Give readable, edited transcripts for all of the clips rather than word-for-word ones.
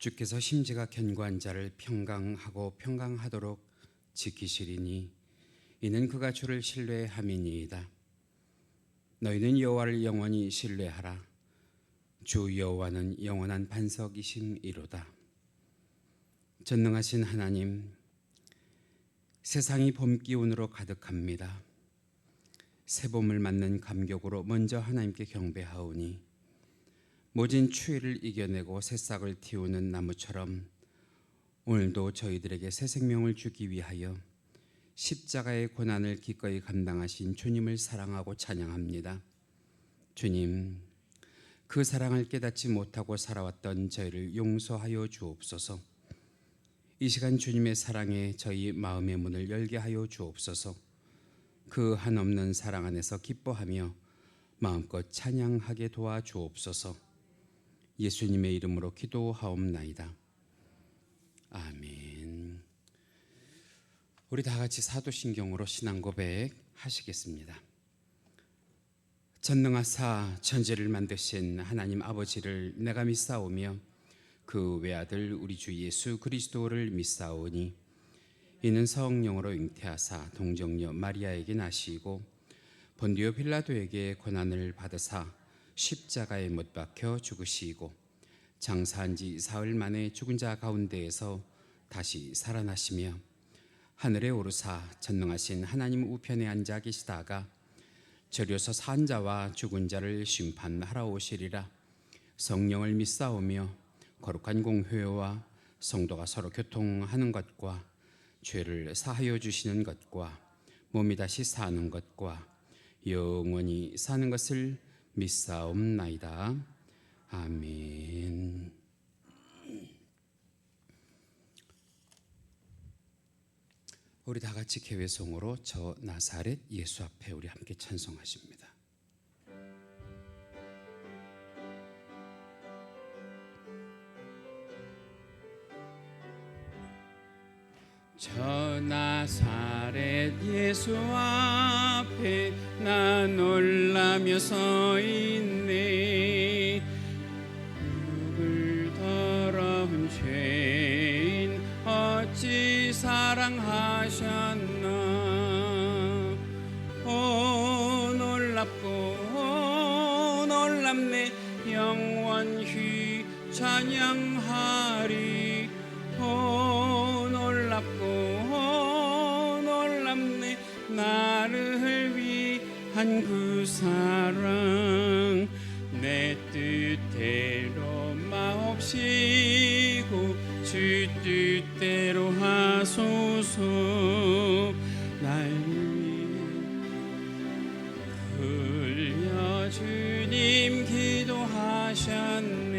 주께서 심지가 견고한 자를 평강하고 평강하도록 지키시리니 이는 그가 주를 신뢰함이니이다. 너희는 여호와를 영원히 신뢰하라. 주 여호와는 영원한 반석이심이로다. 전능하신 하나님, 세상이 봄 기운으로 가득합니다. 새봄을 맞는 감격으로 먼저 하나님께 경배하오니 모진 추위를 이겨내고 새싹을 틔우는 나무처럼 오늘도 저희들에게 새 생명을 주기 위하여 십자가의 고난을 기꺼이 감당하신 주님을 사랑하고 찬양합니다. 주님, 그 사랑을 깨닫지 못하고 살아왔던 저희를 용서하여 주옵소서. 이 시간 주님의 사랑에 저희 마음의 문을 열게 하여 주옵소서. 그 한없는 사랑 안에서 기뻐하며 마음껏 찬양하게 도와주옵소서. 예수님의 이름으로 기도하옵나이다. 아멘. 우리 다 같이 사도신경으로 신앙 고백 하시겠습니다. 전능하사 천지를 만드신 하나님 아버지를 내가 믿사오며 그 외아들 우리 주 예수 그리스도를 믿사오니 이는 성령으로 잉태하사 동정녀 마리아에게 나시고 본디오 빌라도에게 고난을 받으사 십자가에 못 박혀 죽으시고 장사한 지 사흘 만에 죽은 자 가운데에서 다시 살아나시며 하늘에 오르사 전능하신 하나님 우편에 앉아 계시다가 저려서 산 자와 죽은 자를 심판하러 오시리라. 성령을 믿사오며 거룩한 공회와 성도가 서로 교통하는 것과 죄를 사하여 주시는 것과 몸이 다시 사는 것과 영원히 사는 것을 믿사옵나이다. 아멘. 우리 다 같이 개회송으로 저 나사렛 예수 앞에 우리 함께 찬송하십니다. 저 나사렛 예수 앞에 나 놀라며 서 있네. 누굴 더러운 죄인 어찌 사랑하셨나. 오 놀랍고 놀랍네. 영원히 찬양하리. 오 놀랍고 놀랍네. 나를 위한 그 사랑. 내 뜻대로 마옵시고 주 뜻대로 하소서. 날 흘려 주님 기도하셨네.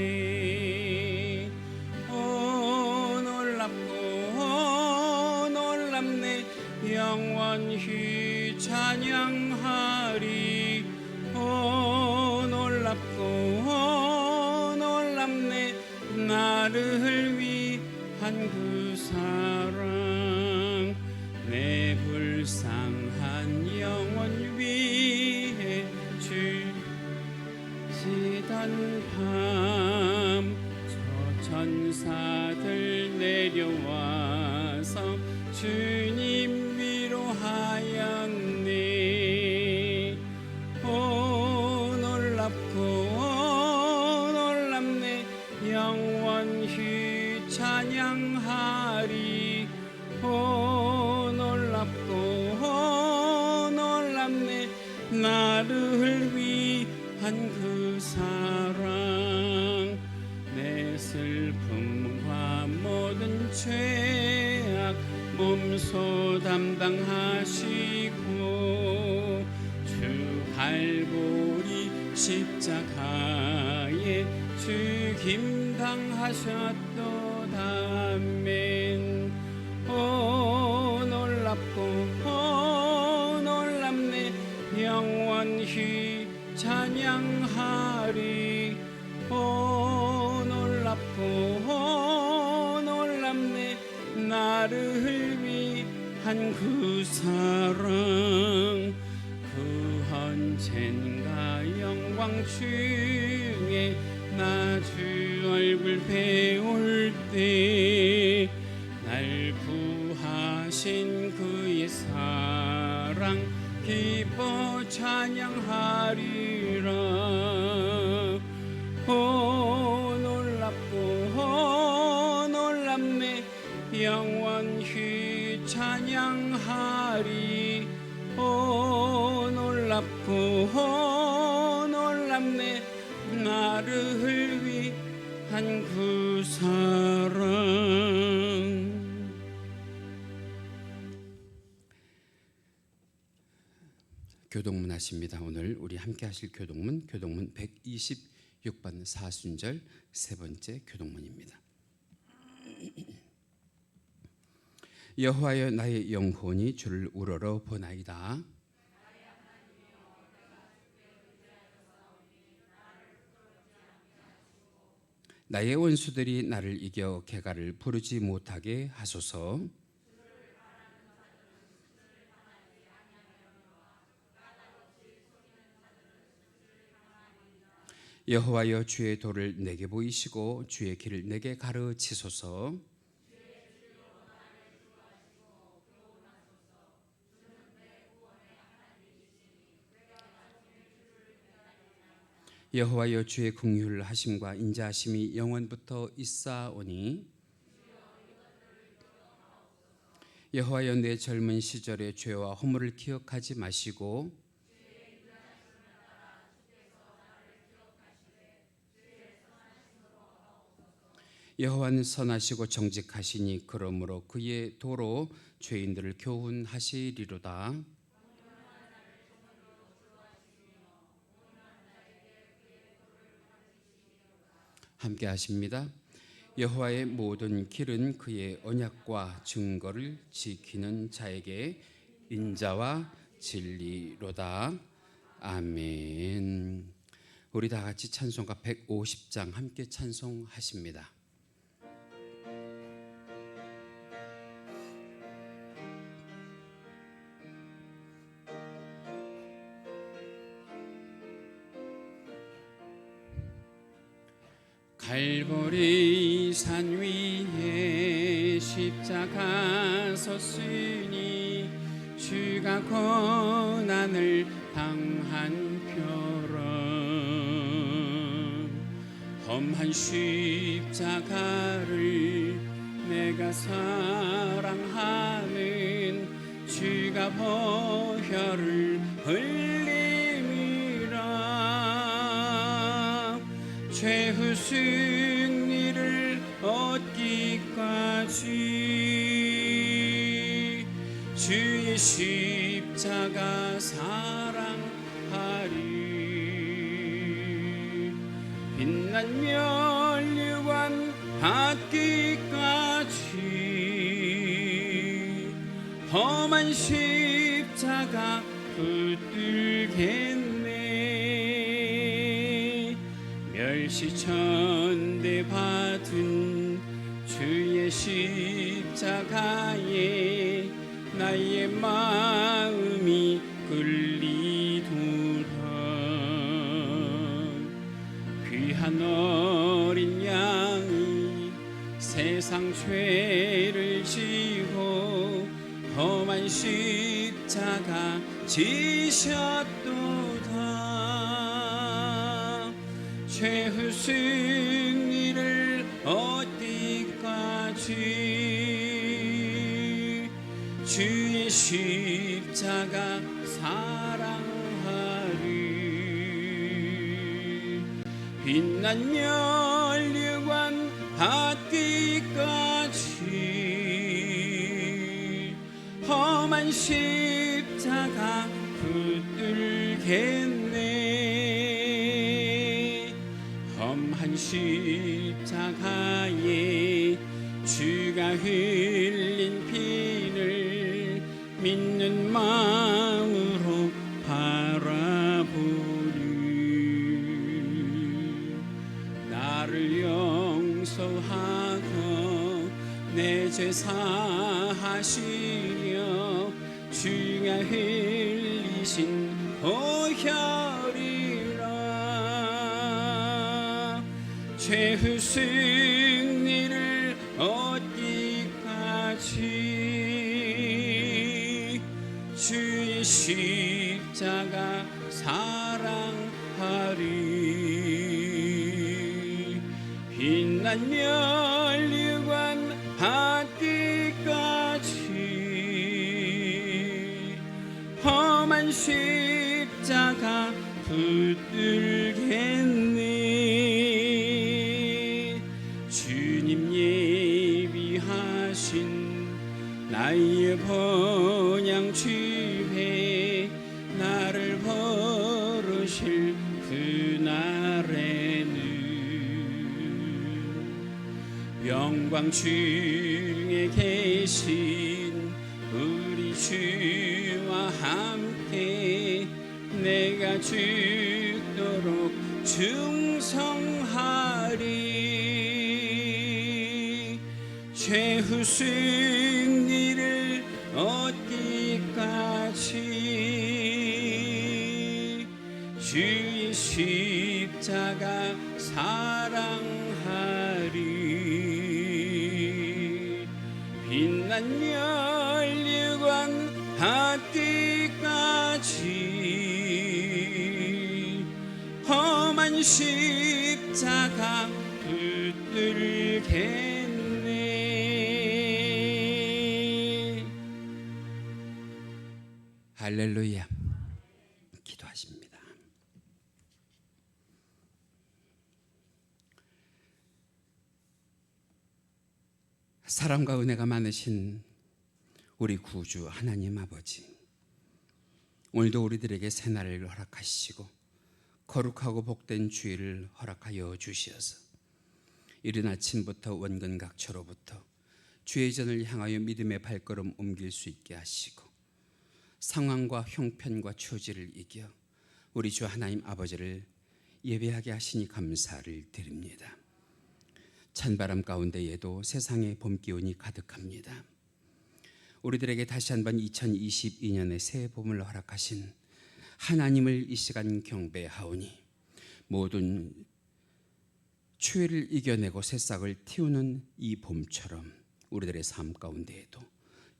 오 놀랍고 놀랍네. 영원히 찬양하리. 오 놀랍고 놀랍네. 나를 위한 그 사랑. 내 불쌍한 영혼 위에 주시던 밤 저 천사들 내려와서 주님 위로하였네. 오 놀랍고 놀랍네. 영원히 찬양하리. 오 놀랍고 놀랍네. 나를 위한 그 사랑. 내 슬픔과 모든 죄악 몸소 담당하시고 주 갈보리 십자가에 죽임 당하셨도다. 아멘. 오 놀랍고 놀랍네. 영원히 찬양하리. 오 놀랍고 놀랍네. 나를 위한 그 사랑. 그 언젠가 영광 중에 나 주 얼굴 배울 때 날 구하신 그의 사랑 기뻐 찬양하리라. 오 놀랍고 오 놀랍네 영원히 찬양하리. 오 놀랍고 오 놀랍네 나를 위한 그 사랑. 교동문 하십니다. 오늘 우리 함께 하실 교동문 126번 사순절 세 번째 교동문입니다. 여호와여 나의 영혼이 주를 우러러 보나이다. 나의 원수들이 나를 이겨 개가를 부르지 못하게 하소서. 여호와여 주의 도를 내게 보이시고 주의 길을 내게 가르치소서. 여호와여 주의 긍휼하심과 인자하심이 영원부터 있사오니. 여호와여 내 젊은 시절의 죄와 허물을 기억하지 마시고 여호와는 선하시고 정직하시니 그러므로 그의 도로 죄인들을 교훈하시리로다. 함께 하십니다. 여호와의 모든 길은 그의 언약과 증거를 지키는 자에게 인자와 진리로다. 아멘. 우리 다 같이 찬송가 150장 함께 찬송하십니다. 갈보리 산 위에 십자가 섰으니 주가 고난을 당한 표로 험한 십자가를 내가 사랑하는 주가 보혈을 흘림이라. 최후 승리를 얻기까지 주의 십자가 사랑하리. 빛난 면류관 받기까지 험한 십자가 붙들겠네. 멸시천대 받은 주의 십자가에 나의 마음이 끌리도다. 귀한 어린 양이 세상 죄를 지고 험한 십자가 지셨도다. 최후 승리를 얻기까지 주의 십자가 사랑하리. 빛난 면류관 받기까지 험한 십자가 붙들겠네. 험한 십자가에 주가 흘린 피를 믿는 마음으로 바라보리. 나를 용서하고 내 죄 사하시려 주가 흘리신 보혈이라. 죄의 승리를 얻기까지 주의 십자가 사랑하리. 빛난 면류관 받기까지 험한 십자가 붙들겠네. 주님 예비하신 나의 번영 집에 나를 부르실 그날에는 영광 중에 계신 우리 주와 함께 내가 죽도록 충성하리. 최후 승리를 얻기까지 주의 십자가 사랑하리. 빛난 면류관 받기까지 험한 십자가 붙들겠네. 할렐루야. 기도하십니다. 사랑과 은혜가 많으신 우리 구주 하나님 아버지, 오늘도 우리들에게 새날을 허락하시고 거룩하고 복된 주일을 허락하여 주시어서 이른 아침부터 원근각처로부터 주의 전을 향하여 믿음의 발걸음 옮길 수 있게 하시고 상황과 형편과 처지를 이겨 우리 주 하나님 아버지를 예배하게 하시니 감사를 드립니다. 찬바람 가운데에도 세상의 봄 기운이 가득합니다. 우리들에게 다시 한번 2022년의 새해 봄을 허락하신 하나님을 이 시간 경배하오니 모든 추위를 이겨내고 새싹을 틔우는 이 봄처럼 우리들의 삶 가운데에도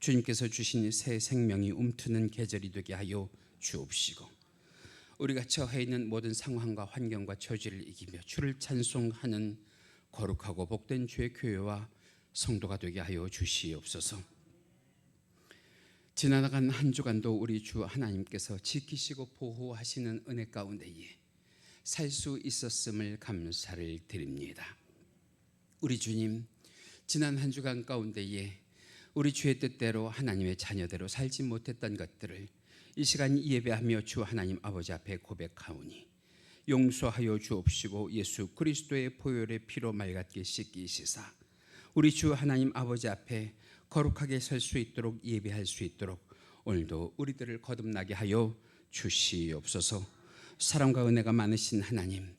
주님께서 주신 새 생명이 움트는 계절이 되게 하여 주옵시고 우리가 처해 있는 모든 상황과 환경과 처지를 이기며 주를 찬송하는 거룩하고 복된 주의 교회와 성도가 되게 하여 주시옵소서. 지나간 한 주간도 우리 주 하나님께서 지키시고 보호하시는 은혜 가운데에 살 수 있었음을 감사를 드립니다. 우리 주님, 지난 한 주간 가운데에 우리 주의 뜻대로 하나님의 자녀대로 살지 못했던 것들을 이 시간 예배하며 주 하나님 아버지 앞에 고백하오니 용서하여 주옵시고 예수 그리스도의 보혈의 피로 맑게 씻기시사 우리 주 하나님 아버지 앞에 거룩하게 설 수 있도록 예배할 수 있도록 오늘도 우리들을 거듭나게 하여 주시옵소서. 사랑과 은혜가 많으신 하나님,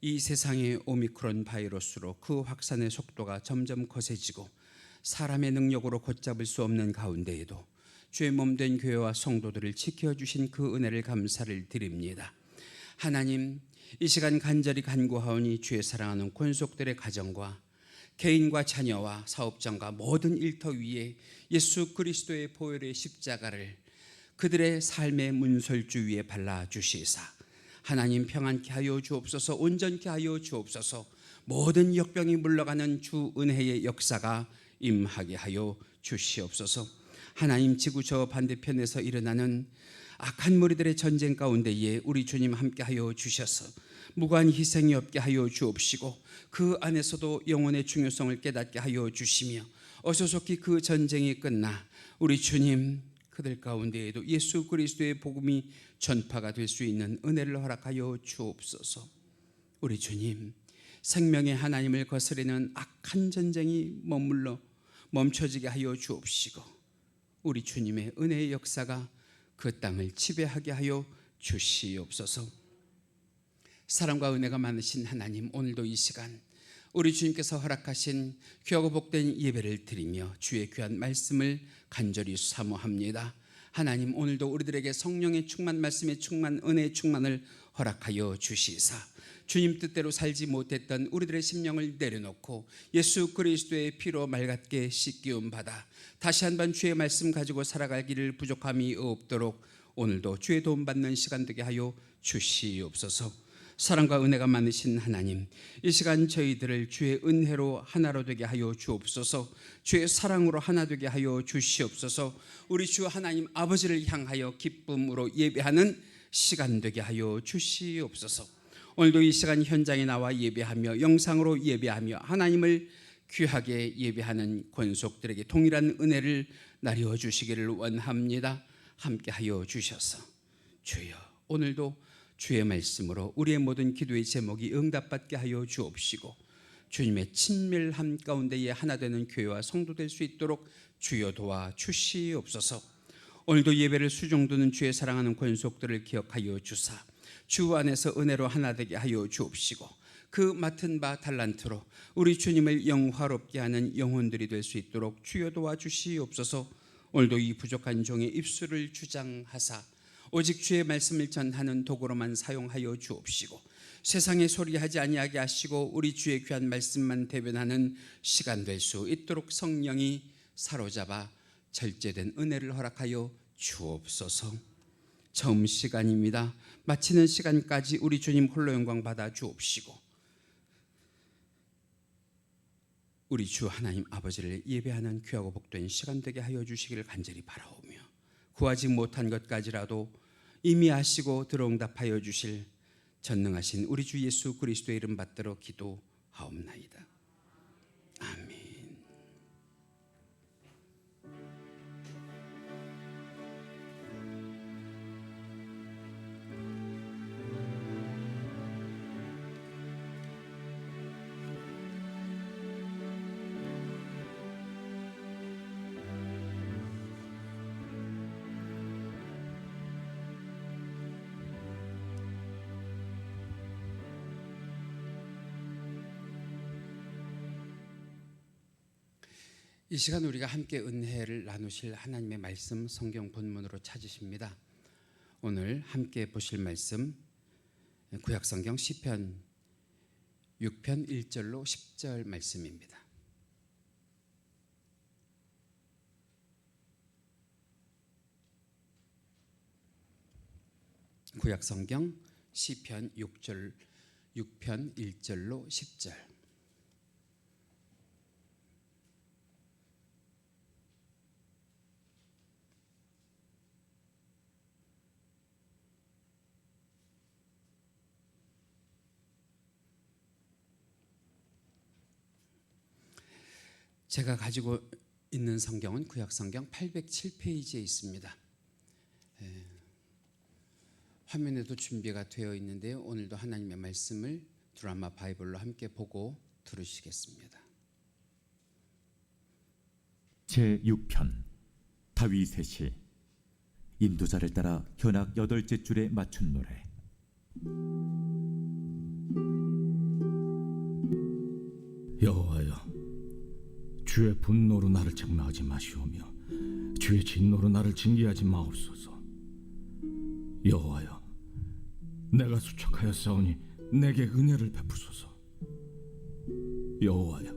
이 세상의 오미크론 바이러스로 그 확산의 속도가 점점 거세지고 사람의 능력으로 걷잡을 수 없는 가운데에도 주의 몸된 교회와 성도들을 지켜주신 그 은혜를 감사를 드립니다. 하나님, 이 시간 간절히 간구하오니 주의 사랑하는 권속들의 가정과 개인과 자녀와 사업장과 모든 일터 위에 예수 그리스도의 보혈의 십자가를 그들의 삶의 문설주 위에 발라주시사 하나님 평안케 하여 주옵소서. 온전케 하여 주옵소서. 모든 역병이 물러가는 주 은혜의 역사가 임하게 하여 주시옵소서. 하나님, 지구 저 반대편에서 일어나는 악한 무리들의 전쟁 가운데에 우리 주님 함께 하여 주셔서 무관 희생이 없게 하여 주옵시고 그 안에서도 영혼의 중요성을 깨닫게 하여 주시며 어서속히 그 전쟁이 끝나 우리 주님 그들 가운데에도 예수 그리스도의 복음이 전파가 될 수 있는 은혜를 허락하여 주옵소서. 우리 주님, 생명의 하나님을 거스르는 악한 전쟁이 머물러 멈춰지게 하여 주옵시고 우리 주님의 은혜의 역사가 그 땅을 지배하게 하여 주시옵소서. 사랑과 은혜가 많으신 하나님, 오늘도 이 시간 우리 주님께서 허락하신 귀하고 복된 예배를 드리며 주의 귀한 말씀을 간절히 사모합니다. 하나님, 오늘도 우리들에게 성령의 충만, 말씀의 충만, 은혜의 충만을 허락하여 주시사 주님 뜻대로 살지 못했던 우리들의 심령을 내려놓고 예수 그리스도의 피로 맑게 씻기움 받아 다시 한번 주의 말씀 가지고 살아갈 길을 부족함이 없도록 오늘도 주의 도움 받는 시간 되게 하여 주시옵소서. 사랑과 은혜가 많으신 하나님, 이 시간 저희들을 주의 은혜로 하나로 되게 하여 주옵소서. 주의 사랑으로 하나 되게 하여 주시옵소서. 우리 주 하나님 아버지를 향하여 기쁨으로 예배하는 시간 되게 하여 주시옵소서. 오늘도 이 시간 현장에 나와 예배하며 영상으로 예배하며 하나님을 귀하게 예배하는 권속들에게 동일한 은혜를 나누어 주시기를 원합니다. 함께하여 주셔서 주여, 오늘도 주의 말씀으로 우리의 모든 기도의 제목이 응답받게 하여 주옵시고 주님의 친밀함 가운데에 하나 되는 교회와 성도 될 수 있도록 주여 도와 주시옵소서. 오늘도 예배를 수종두는 주의 사랑하는 권속들을 기억하여 주사 주 안에서 은혜로 하나 되게 하여 주옵시고 그 맡은 바 달란트로 우리 주님을 영화롭게 하는 영혼들이 될 수 있도록 주여 도와 주시옵소서. 오늘도 이 부족한 종의 입술을 주장하사 오직 주의 말씀을 전하는 도구로만 사용하여 주옵시고 세상에 소리하지 아니하게 하시고 우리 주의 귀한 말씀만 대변하는 시간 될 수 있도록 성령이 사로잡아 절제된 은혜를 허락하여 주옵소서. 처음 시간입니다. 마치는 시간까지 우리 주님 홀로 영광 받아 주옵시고 우리 주 하나님 아버지를 예배하는 귀하고 복된 시간 되게 하여 주시기를 간절히 바라오며 구하지 못한 것까지라도 이미 아시고 들어응답하여 주실 전능하신 우리 주 예수 그리스도의 이름 받들어 기도하옵나이다. 아멘. 이 시간 우리가 함께 은혜를 나누실 하나님의 말씀 성경 본문으로 찾으십니다. 오늘 함께 보실 말씀 구약 성경 시편 6편 1절로 10절 말씀입니다. 구약 성경 시편 6편 1절로 10절. 제가 가지고 있는 성경은 구약 성경 807페이지에 있습니다. 화면에도 준비가 되어 있는데요. 오늘도 하나님의 말씀을 드라마 바이블로 함께 보고 들으시겠습니다. 제6편 다윗의 시. 인도자를 따라 현악 8째 줄에 맞춘 노래. 여호와여, 주의 분노로 나를 책망하지 마시오며 주의 진노로 나를 징계하지 마옵소서. 여호와여, 내가 수척하였사오니 내게 은혜를 베푸소서. 여호와여,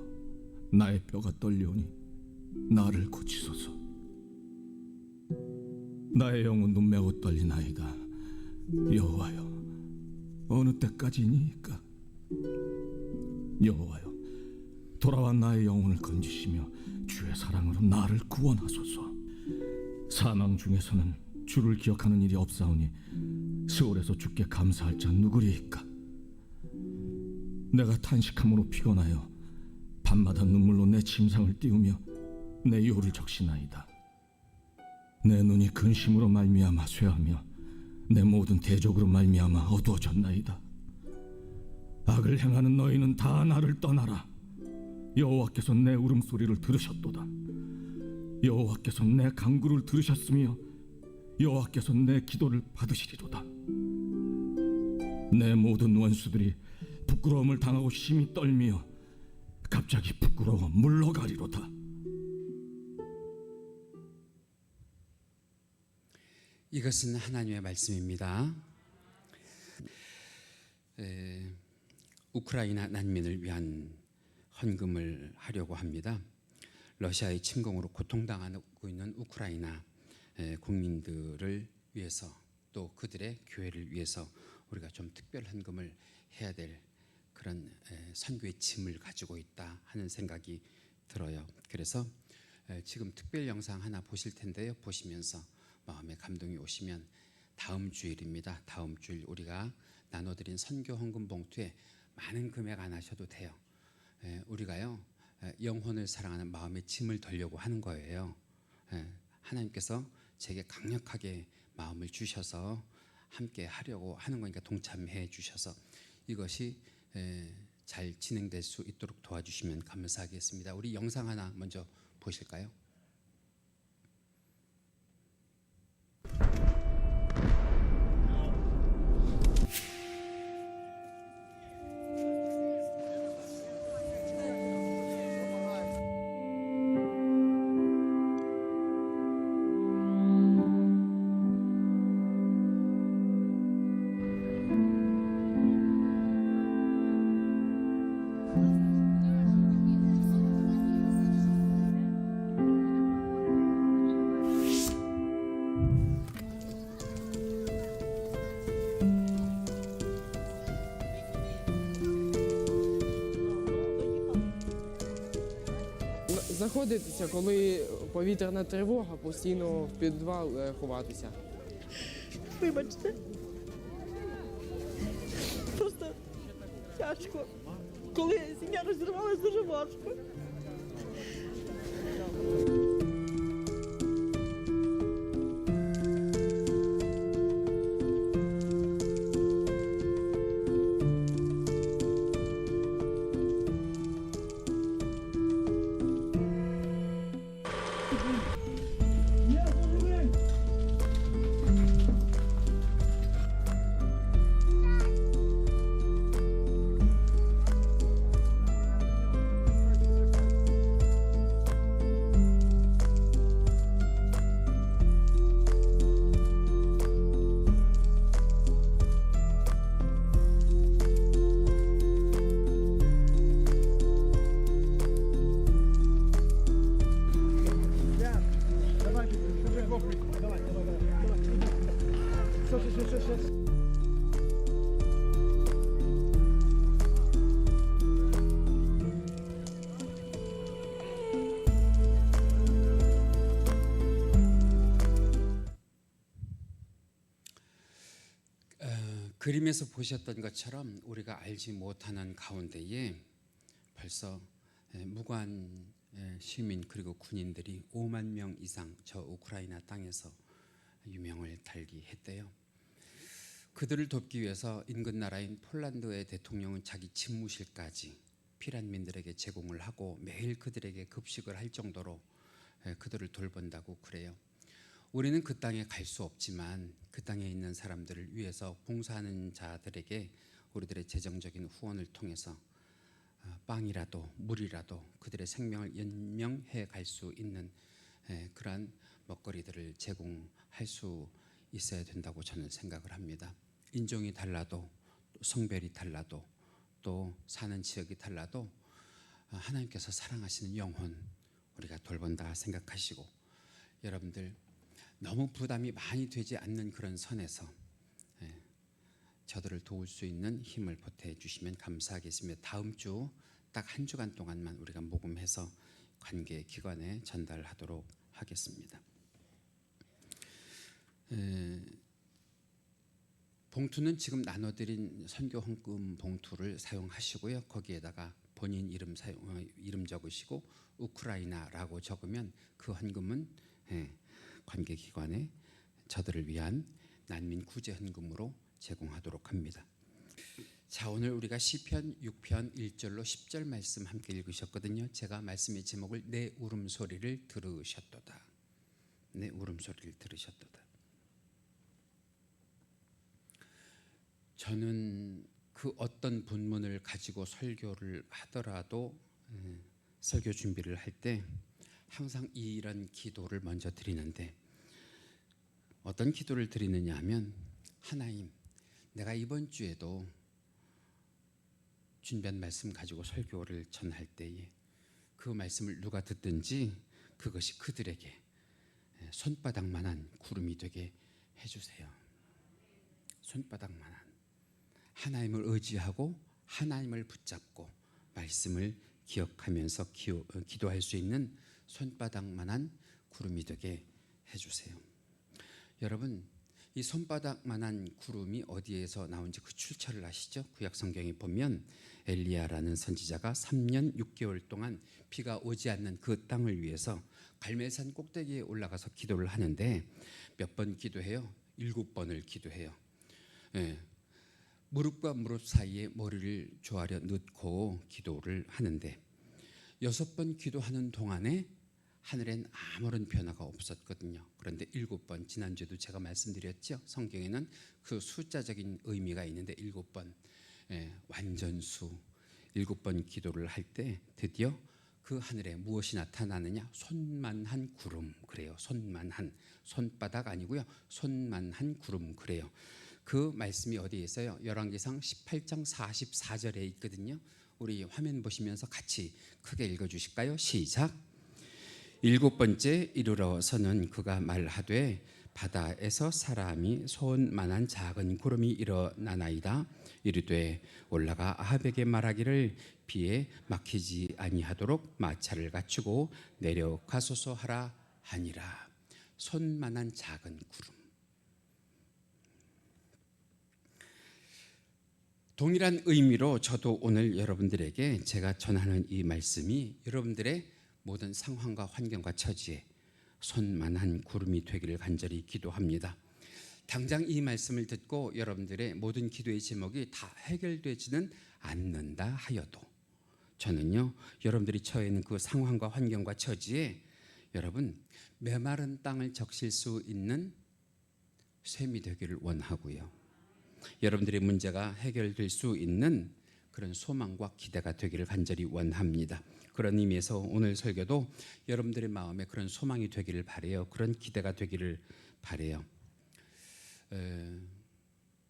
나의 뼈가 떨려오니 나를 고치소서. 나의 영혼도 매우 떨리나이다. 여호와여, 어느 때까지니까? 여호와여, 돌아와 나의 영혼을 건지시며 주의 사랑으로 나를 구원하소서. 사망 중에서는 주를 기억하는 일이 없사오니 스올에서 주께 감사할 자 누구리이까? 내가 탄식함으로 피곤하여 밤마다 눈물로 내 침상을 띄우며 내 요를 적시나이다. 내 눈이 근심으로 말미암아 쇠하며 내 모든 대적으로 말미암아 어두워졌나이다. 악을 행하는 너희는 다 나를 떠나라. 여호와께서 내 울음소리를 들으셨도다. 여호와께서 내 간구를 들으셨으며 여호와께서 내 기도를 받으시리로다. 내 모든 원수들이 부끄러움을 당하고 심히 떨며 갑자기 부끄러워 물러가리로다. 이것은 하나님의 말씀입니다. 우크라이나 난민을 위한 헌금을 하려고 합니다. 러시아의 침공으로 고통당하고 있는 우크라이나 국민들을 위해서 또 그들의 교회를 위해서 우리가 좀 특별 헌금을 해야 될 그런 선교의 짐을 가지고 있다 하는 생각이 들어요. 그래서 지금 특별 영상 하나 보실 텐데요. 보시면서 마음에 감동이 오시면 다음 주일입니다. 다음 주일 우리가 나눠드린 선교 헌금 봉투에 많은 금액 안 하셔도 돼요. 우리가요 영혼을 사랑하는 마음의 짐을 덜려고 하는 거예요. 하나님께서 제게 강력하게 마음을 주셔서 함께 하려고 하는 거니까 동참해 주셔서 이것이 잘 진행될 수 있도록 도와주시면 감사하겠습니다. 우리 영상 하나 먼저 보실까요? Знаходитися, коли повітряна тривога, постійно в підвал ховатися. Вибачте. Просто тяжко. Коли сім'я розірвалася, дуже важко. 그림에서 보셨던 것처럼 우리가 알지 못하는 가운데에 벌써 무관 시민 그리고 군인들이 5만 명 이상 저 우크라이나 땅에서 유명을 달기 했대요. 그들을 돕기 위해서 인근 나라인 폴란드의 대통령은 자기 집무실까지 피난민들에게 제공을 하고 매일 그들에게 급식을 할 정도로 그들을 돌본다고 그래요. 우리는 그 땅에 갈 수 없지만 그 땅에 있는 사람들을 위해서 봉사하는 자들에게 우리들의 재정적인 후원을 통해서 빵이라도 물이라도 그들의 생명을 연명해 갈 수 있는 그러한 먹거리들을 제공할 수 있어야 된다고 저는 생각을 합니다. 인종이 달라도 성별이 달라도 또 사는 지역이 달라도 하나님께서 사랑하시는 영혼 우리가 돌본다 생각하시고 여러분들 너무 부담이 많이 되지 않는 그런 선에서 저들을 도울 수 있는 힘을 보태 주시면 감사하겠습니다. 다음 주 딱 한 주간 동안만 우리가 모금해서 관계 기관에 전달하도록 하겠습니다. 봉투는 지금 나눠드린 선교 헌금 봉투를 사용하시고요. 거기에다가 본인 이름 적으시고 우크라이나라고 적으면 그 헌금은 관계기관에 저들을 위한 난민 구제 헌금으로 제공하도록 합니다. 자, 오늘 우리가 시편 6편 1절로 10절 말씀 함께 읽으셨거든요. 제가 말씀의 제목을 내 울음소리를 들으셨도다. 내 울음소리를 들으셨도다. 저는 그 어떤 본문을 가지고 설교를 하더라도 설교 준비를 할 때 항상 이런 기도를 먼저 드리는데 어떤 기도를 드리느냐 하면 하나님 내가 이번 주에도 준비한 말씀 가지고 설교를 전할 때에 그 말씀을 누가 듣든지 그것이 그들에게 손바닥만한 구름이 되게 해주세요. 손바닥만한, 하나님을 의지하고 하나님을 붙잡고 말씀을 기억하면서 기도할 수 있는 손바닥만한 구름이 되게 해주세요. 여러분, 이 손바닥만한 구름이 어디에서 나온지 그 출처를 아시죠? 구약 성경에 보면 엘리야라는 선지자가 3년 6개월 동안 비가 오지 않는 그 땅을 위해서 갈멜산 꼭대기에 올라가서 기도를 하는데 몇 번 기도해요? 7번을 기도해요. 무릎과 무릎 사이에 머리를 조아려 넣고 기도를 하는데 6번 기도하는 동안에 하늘엔 아무런 변화가 없었거든요. 그런데 7번, 지난주에도 제가 말씀드렸죠. 성경에는 그 숫자적인 의미가 있는데 7번, 완전수 7번 기도를 할 때 드디어 그 하늘에 무엇이 나타나느냐? 손만한 구름. 그래요. 손만한, 손바닥 아니고요. 손만한 구름. 그래요. 그 말씀이 어디에 있어요? 열왕기상 18장 44절에 있거든요. 우리 화면 보시면서 같이 크게 읽어주실까요? 시작. 7번째 이르러서는 그가 말하되 바다에서 사람이 손만한 작은 구름이 일어나나이다. 이르되 올라가 아합에게 말하기를 비에 막히지 아니하도록 마차를 갖추고 내려가소서 하라 하니라. 손만한 작은 구름. 동일한 의미로 저도 오늘 여러분들에게 제가 전하는 이 말씀이 여러분들의 모든 상황과 환경과 처지에 손만한 구름이 되기를 간절히 기도합니다. 당장 이 말씀을 듣고 여러분들의 모든 기도의 제목이 다 해결되지는 않는다 하여도 저는요, 여러분들이 처해 있는 그 상황과 환경과 처지에 여러분 메마른 땅을 적실 수 있는 샘이 되기를 원하고요. 여러분들의 문제가 해결될 수 있는 그런 소망과 기대가 되기를 간절히 원합니다. 그런 의미에서 오늘 설교도 여러분들의 마음에 그런 소망이 되기를 바라요. 그런 기대가 되기를 바라요.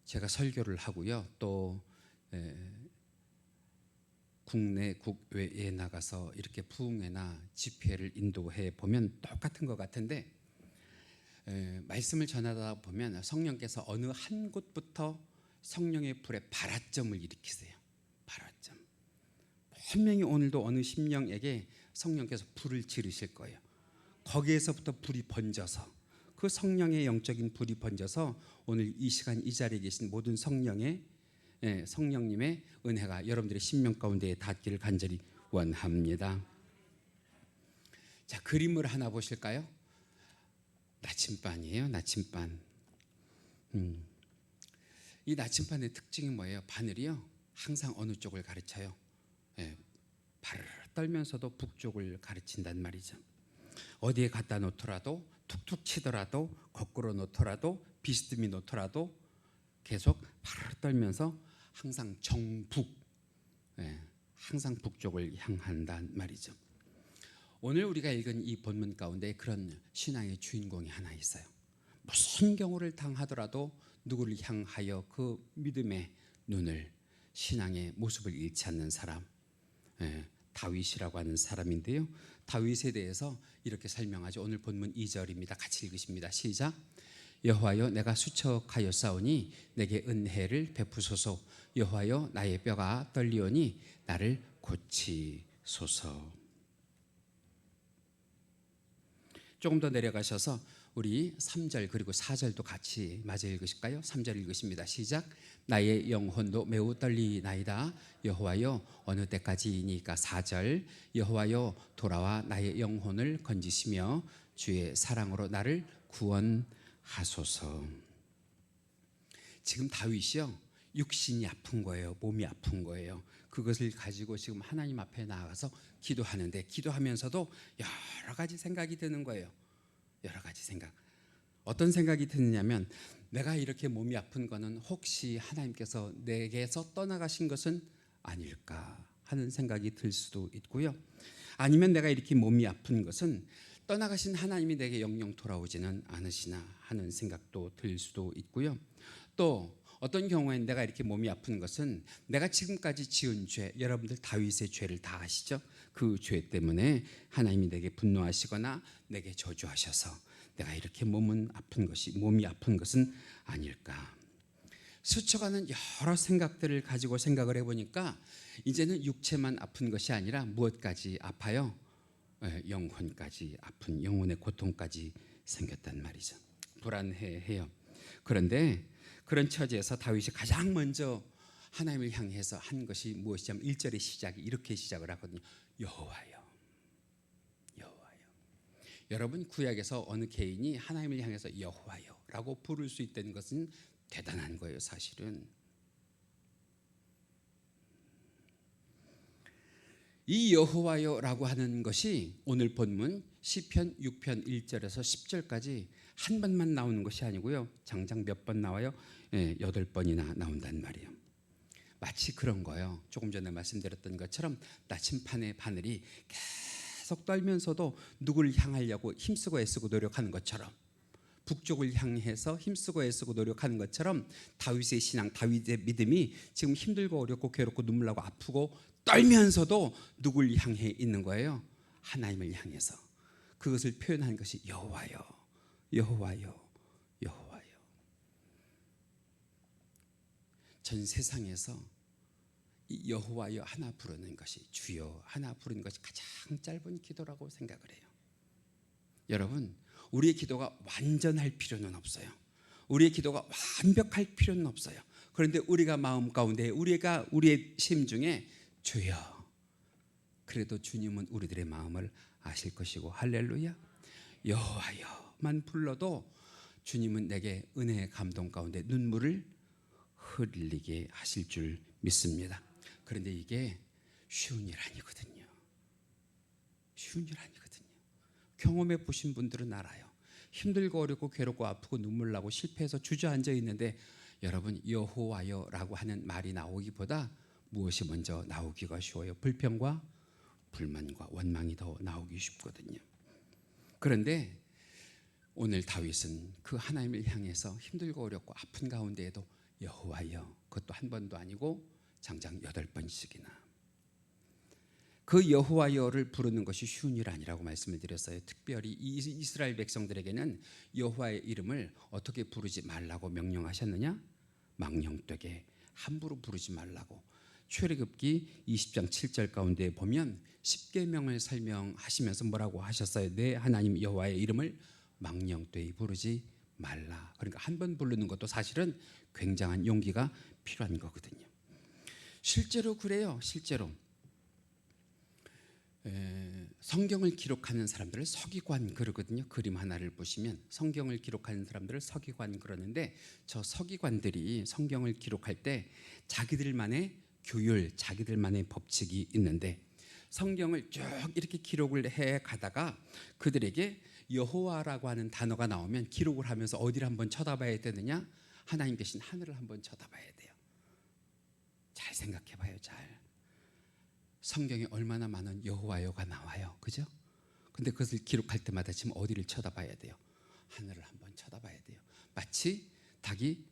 제가 설교를 하고요. 또 국내 국외에 나가서 이렇게 부흥회나 집회를 인도해 보면 똑같은 것 같은데 말씀을 전하다 보면 성령께서 어느 한 곳부터 성령의 불에 발화점을 일으키세요. 발화점. 분명히 오늘도 어느 심령에게 성령께서 불을 지르실 거예요. 거기에서부터 불이 번져서 그 성령의 영적인 불이 번져서 오늘 이 시간 이 자리에 계신 모든 성령님의 은혜가 여러분들의 심령 가운데에 닿기를 간절히 원합니다. 자, 그림을 하나 보실까요? 나침반이에요. 나침반. 이 나침반의 특징이 뭐예요? 바늘이요. 항상 어느 쪽을 가르쳐요? 발을 떨면서도 북쪽을 가르친단 말이죠. 어디에 갖다 놓더라도 툭툭 치더라도 거꾸로 놓더라도 비스듬히 놓더라도 계속 발을 떨면서 항상 정북, 항상 북쪽을 향한단 말이죠. 오늘 우리가 읽은 이 본문 가운데 그런 신앙의 주인공이 하나 있어요. 무슨 경우를 당하더라도 누구를 향하여 그 믿음의 눈을, 신앙의 모습을 잃지 않는 사람, 다윗이라고 하는 사람인데요. 다윗에 대해서 이렇게 설명하죠. 오늘 본문 2절입니다. 같이 읽으십니다. 시작. 여호와여 내가 수척하였사오니 내게 은혜를 베푸소서. 여호와여 나의 뼈가 떨리오니 나를 고치소서. 조금 더 내려가셔서 우리 3절 그리고 4절도 같이 마저 읽으실까요? 3절 읽으십니다. 시작. 나의 영혼도 매우 떨리나이다. 여호와여 어느 때까지이니까. 4절. 여호와여 돌아와 나의 영혼을 건지시며 주의 사랑으로 나를 구원하소서. 지금 다윗이요, 육신이 아픈 거예요. 몸이 아픈 거예요. 그것을 가지고 지금 하나님 앞에 나아가서 기도하는데 기도하면서도 여러 가지 생각이 드는 거예요. 여러 가지 생각. 어떤 생각이 드느냐면 내가 이렇게 몸이 아픈 거는 혹시 하나님께서 내게서 떠나가신 것은 아닐까 하는 생각이 들 수도 있고요. 아니면 내가 이렇게 몸이 아픈 것은 떠나가신 하나님이 내게 영영 돌아오지는 않으시나 하는 생각도 들 수도 있고요. 또 어떤 경우에는 내가 이렇게 몸이 아픈 것은 내가 지금까지 지은 죄, 여러분들 다윗의 죄를 다 아시죠? 그 죄 때문에 하나님이 내게 분노하시거나 내게 저주하셔서 내가 이렇게 몸이 아픈 것은 아닐까. 스쳐가는 여러 생각들을 가지고 생각을 해보니까 이제는 육체만 아픈 것이 아니라 무엇까지 아파요? 영혼까지 아픈, 영혼의 고통까지 생겼단 말이죠. 불안해해요. 그런데 그런 처지에서 다윗이 가장 먼저 하나님을 향해서 한 것이 무엇이냐면 1절의 시작이 이렇게 시작을 하거든요. 여호와여, 여호와여. 여러분, 구약에서 어느 개인이 하나님을 향해서 여호와여 라고 부를 수 있다는 것은 대단한 거예요. 사실은 이 여호와여라고 하는 것이 오늘 본문 시편 6편 1절에서 10절까지 한 번만 나오는 것이 아니고요. 장장 몇 번 나와요? 8번이나 나온단 말이에요. 마치 그런 거예요. 조금 전에 말씀드렸던 것처럼 나침판의 바늘이 계속 떨면서도 누구를 향하려고 힘쓰고 애쓰고 노력하는 것처럼, 북쪽을 향해서 힘쓰고 애쓰고 노력하는 것처럼 다윗의 신앙, 다윗의 믿음이 지금 힘들고 어렵고 괴롭고 눈물 나고 아프고 떨면서도 누구를 향해 있는 거예요? 하나님을 향해서. 그것을 표현한 것이 여호와여, 여호와여, 여호와여. 전 세상에서 이 여호와여 하나 부르는 것이, 주여 하나 부르는 것이 가장 짧은 기도라고 생각을 해요. 여러분, 우리의 기도가 완전할 필요는 없어요. 우리의 기도가 완벽할 필요는 없어요. 그런데 우리가 마음 가운데, 우리의 심중에 주여, 그래도 주님은 우리들의 마음을 아실 것이고, 할렐루야. 여호와여만 불러도 주님은 내게 은혜의 감동 가운데 눈물을 흘리게 하실 줄 믿습니다. 그런데 이게 쉬운 일 아니거든요. 쉬운 일 아니거든요. 경험해 보신 분들은 알아요. 힘들고 어렵고 괴롭고 아프고 눈물 나고 실패해서 주저앉아 있는데, 여러분, 여호와여라고 하는 말이 나오기보다 무엇이 먼저 나오기가 쉬워요? 불평과 불만과 원망이 더 나오기 쉽거든요. 그런데 오늘 다윗은 그 하나님을 향해서 힘들고 어렵고 아픈 가운데에도 여호와여, 그것도 한 번도 아니고 장장 8번씩이나 그 여호와여를 부르는 것이 쉬운 일 아니라고 말씀을 드렸어요. 특별히 이스라엘 백성들에게는 여호와의 이름을 어떻게 부르지 말라고 명령하셨느냐? 망령되게 함부로 부르지 말라고. 출애굽기 20장 7절 가운데 보면 10계명을 설명하시면서 뭐라고 하셨어요? 내 하나님 여호와의 이름을 망령되이 부르지 말라. 그러니까 한 번 부르는 것도 사실은 굉장한 용기가 필요한 거거든요. 실제로 그래요. 실제로 성경을 기록하는 사람들을 서기관 그러거든요. 그림 하나를 보시면 성경을 기록하는 사람들을 서기관 그러는데, 저 서기관들이 성경을 기록할 때 자기들만의 규율, 자기들만의 법칙이 있는데, 성경을 쭉 이렇게 기록을 해 가다가 그들에게 여호와라고 하는 단어가 나오면 기록을 하면서 어디를 한번 쳐다봐야 되느냐? 하나님 계신 하늘을 한번 쳐다봐야 돼요. 잘 생각해 봐요. 잘. 성경에 얼마나 많은 여호와여가 나와요. 그죠? 근데 그것을 기록할 때마다 지금 어디를 쳐다봐야 돼요? 하늘을 한번 쳐다봐야 돼요. 마치 닭이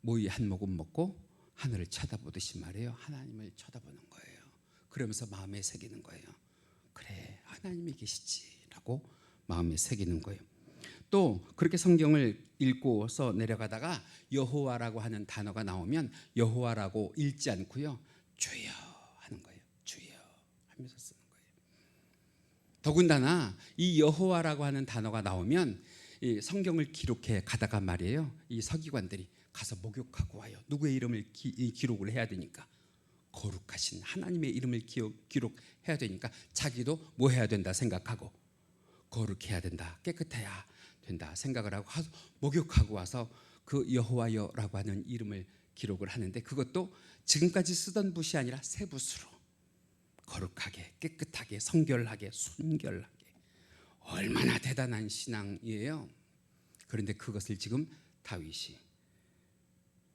모이 한 모금 먹고 하늘을 쳐다보듯이 말이에요. 하나님을 쳐다보는 거예요. 그러면서 마음에 새기는 거예요. 그래, 하나님이 계시지라고 마음에 새기는 거예요. 또 그렇게 성경을 읽고서 내려가다가 여호와라고 하는 단어가 나오면 여호와라고 읽지 않고요, 주여 하는 거예요. 주여 하면서 쓰는 거예요. 더군다나 이 여호와라고 하는 단어가 나오면 이 성경을 기록해 가다가 말이에요, 이 서기관들이 가서 목욕하고 와요. 누구의 이름을 기록을 해야 되니까, 거룩하신 하나님의 이름을 기록해야 되니까 자기도 뭐 해야 된다 생각하고, 거룩해야 된다, 깨끗해야 된다 생각을 하고 목욕하고 와서 그 여호와여라고 하는 이름을 기록을 하는데, 그것도 지금까지 쓰던 붓이 아니라 새 붓으로 거룩하게, 깨끗하게, 성결하게, 순결하게. 얼마나 대단한 신앙이에요. 그런데 그것을 지금 다윗이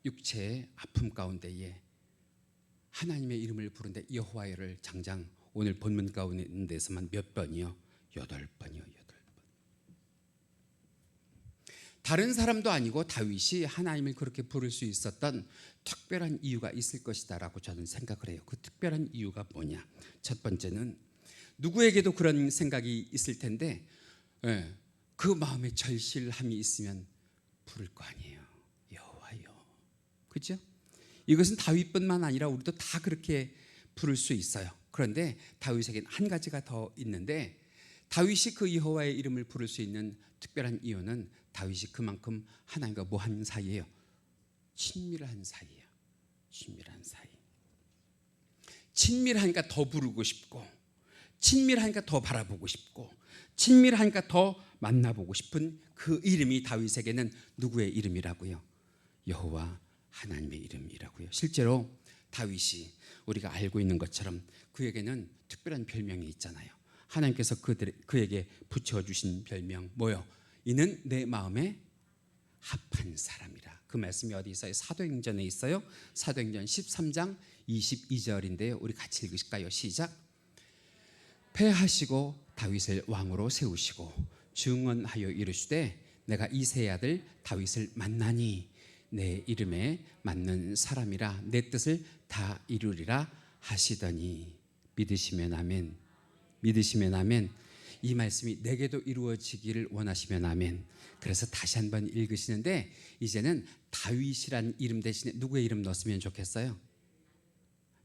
육체의 아픔 가운데에 하나님의 이름을 부른데 여호와여를 장장 오늘 본문 가운데서만 몇 번이요? 8번이요. 8번. 다른 사람도 아니고 다윗이 하나님을 그렇게 부를 수 있었던 특별한 이유가 있을 것이다라고 저는 생각을 해요. 그 특별한 이유가 뭐냐? 첫 번째는 누구에게도 그런 생각이 있을 텐데 그 마음에 절실함이 있으면 부를 거 아니에요. 여호와여. 그렇죠? 이것은 다윗뿐만 아니라 우리도 다 그렇게 부를 수 있어요. 그런데 다윗에게는 한 가지가 더 있는데, 다윗이 그 여호와의 이름을 부를 수 있는 특별한 이유는 다윗이 그만큼 하나님과 뭐한 사이예요? 친밀한 사이예요. 친밀한 사이. 친밀하니까 더 부르고 싶고, 친밀하니까 더 바라보고 싶고, 친밀하니까 더 만나보고 싶은 그 이름이 다윗에게는 누구의 이름이라고요? 여호와 하나님의 이름이라고요. 실제로 다윗이 우리가 알고 있는 것처럼 그에게는 특별한 별명이 있잖아요. 하나님께서 그에게 붙여주신 별명 뭐요? 이는 내 마음에 합한 사람이라. 그 말씀이 어디 있어요? 사도행전에 있어요. 사도행전 13장 22절인데요. 우리 같이 읽으실까요? 시작. 패하시고 다윗을 왕으로 세우시고 증언하여 이르시되 내가 이새의 아들 다윗을 만나니 내 이름에 맞는 사람이라 내 뜻을 다 이루리라 하시더니. 믿으시면 아멘. 믿으시면 아멘. 이 말씀이 내게도 이루어지기를 원하시면 아멘. 그래서 다시 한번 읽으시는데 이제는 다윗이란 이름 대신에 누구의 이름 넣었으면 좋겠어요?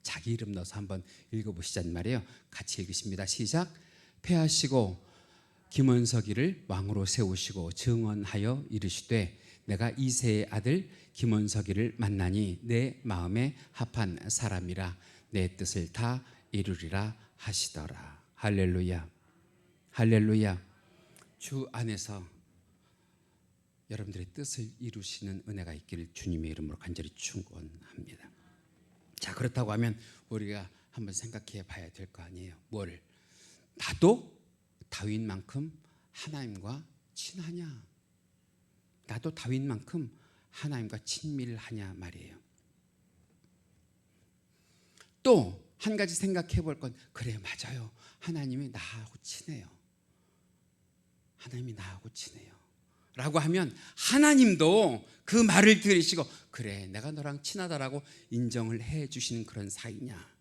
자기 이름 넣어서 한번 읽어보시자는 말이에요. 같이 읽으십니다. 시작. 패하시고 김원석이를 왕으로 세우시고 증언하여 이르시되 내가 이새의 아들 김원석이를 만나니 내 마음에 합한 사람이라 내 뜻을 다 이루리라 하시더라. 할렐루야. 할렐루야. 주 안에서 여러분들의 뜻을 이루시는 은혜가 있기를 주님의 이름으로 간절히 축원합니다. 자, 그렇다고 하면 우리가 한번 생각해 봐야 될 거 아니에요. 뭘? 나도 다윗만큼 하나님과 친하냐? 나도 다윗만큼 하나님과 친밀하냐 말이에요. 또 한 가지 생각해 볼 건, 그래 맞아요. 하나님이 나하고 친해요. 하나님이 나하고 친해요. 라고 하면 하나님도 그 말을 들으시고 그래 내가 너랑 친하다라고 인정을 해 주시는 그런 사이냐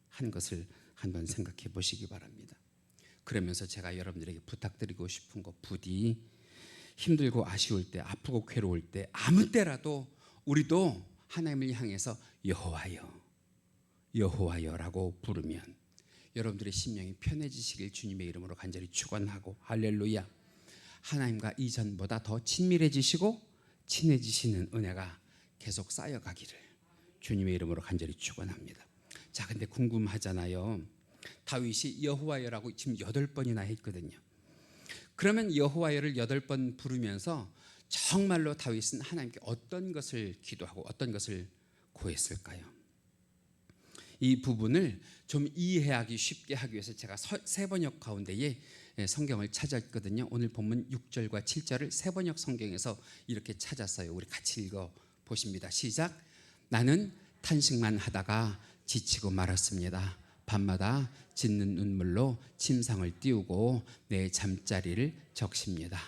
하는 것을 한번 생각해 보시기 바랍니다. 그러면서 제가 여러분들에게 부탁드리고 싶은 거, 부디 힘들고 아쉬울 때, 아프고 괴로울 때, 아무 때라도 우리도 하나님을 향해서 여호와여, 여호와여라고 부르면 여러분들의 심령이 편해지시길 주님의 이름으로 간절히 축원하고, 할렐루야. 하나님과 이전보다 더 친밀해지시고 친해지시는 은혜가 계속 쌓여가기를 주님의 이름으로 간절히 축원합니다. 자, 근데 궁금하잖아요. 다윗이 여호와여라고 지금 8번이나 했거든요. 그러면 여호와여를 8번 부르면서 정말로 다윗은 하나님께 어떤 것을 기도하고 어떤 것을 구했을까요? 이 부분을 좀 이해하기 쉽게 하기 위해서 제가 세번역 가운데에 성경을 찾았거든요. 오늘 본문 6절과 7절을 세번역 성경에서 이렇게 찾았어요. 우리 같이 읽어 보십니다. 시작. 나는 탄식만 하다가 지치고 말았습니다. 밤마다 짖는 눈물로 침상을 띄우고 내 잠자리를 적십니다.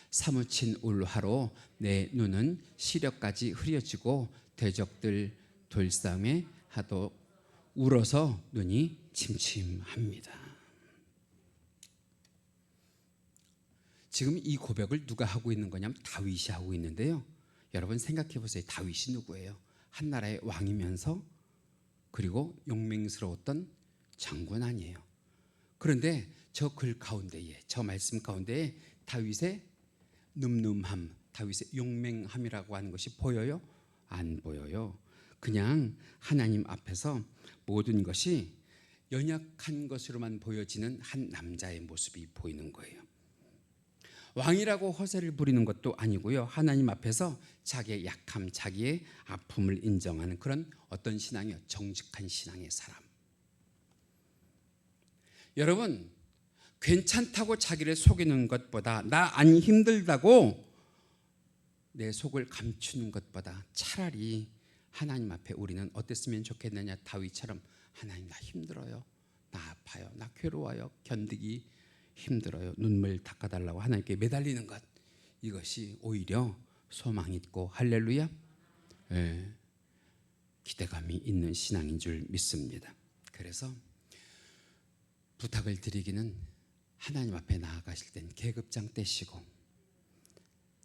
사무친 울화로 내 눈은 시력까지 흐려지고 대적들 돌싸움에 하도 울어서 눈이 침침합니다. 지금 이 고백을 누가 하고 있는 거냐면 다윗이 하고 있는데요. 여러분 생각해 보세요. 다윗이 누구예요? 한 나라의 왕이면서 그리고 용맹스러웠던 장군 아니에요. 그런데 저 글 가운데에, 저 말씀 가운데에 다윗의 늠름함, 다윗의 용맹함이라고 하는 것이 보여요? 안 보여요. 그냥 하나님 앞에서 모든 것이 연약한 것으로만 보여지는 한 남자의 모습이 보이는 거예요. 왕이라고 허세를 부리는 것도 아니고요. 하나님 앞에서 자기의 약함, 자기의 아픔을 인정하는 그런 어떤 신앙이요, 정직한 신앙의 사람. 여러분, 괜찮다고 자기를 속이는 것보다, 나 안 힘들다고 내 속을 감추는 것보다 차라리 하나님 앞에 우리는 어땠으면 좋겠느냐. 다윗처럼 하나님 나 힘들어요, 나 아파요, 나 괴로워요, 견디기 힘들어요, 눈물 닦아달라고 하나님께 매달리는 것, 이것이 오히려 소망 있고 할렐루야, 예, 기대감이 있는 신앙인 줄 믿습니다. 그래서 부탁을 드리기는 하나님 앞에 나아가실 땐 계급장 떼시고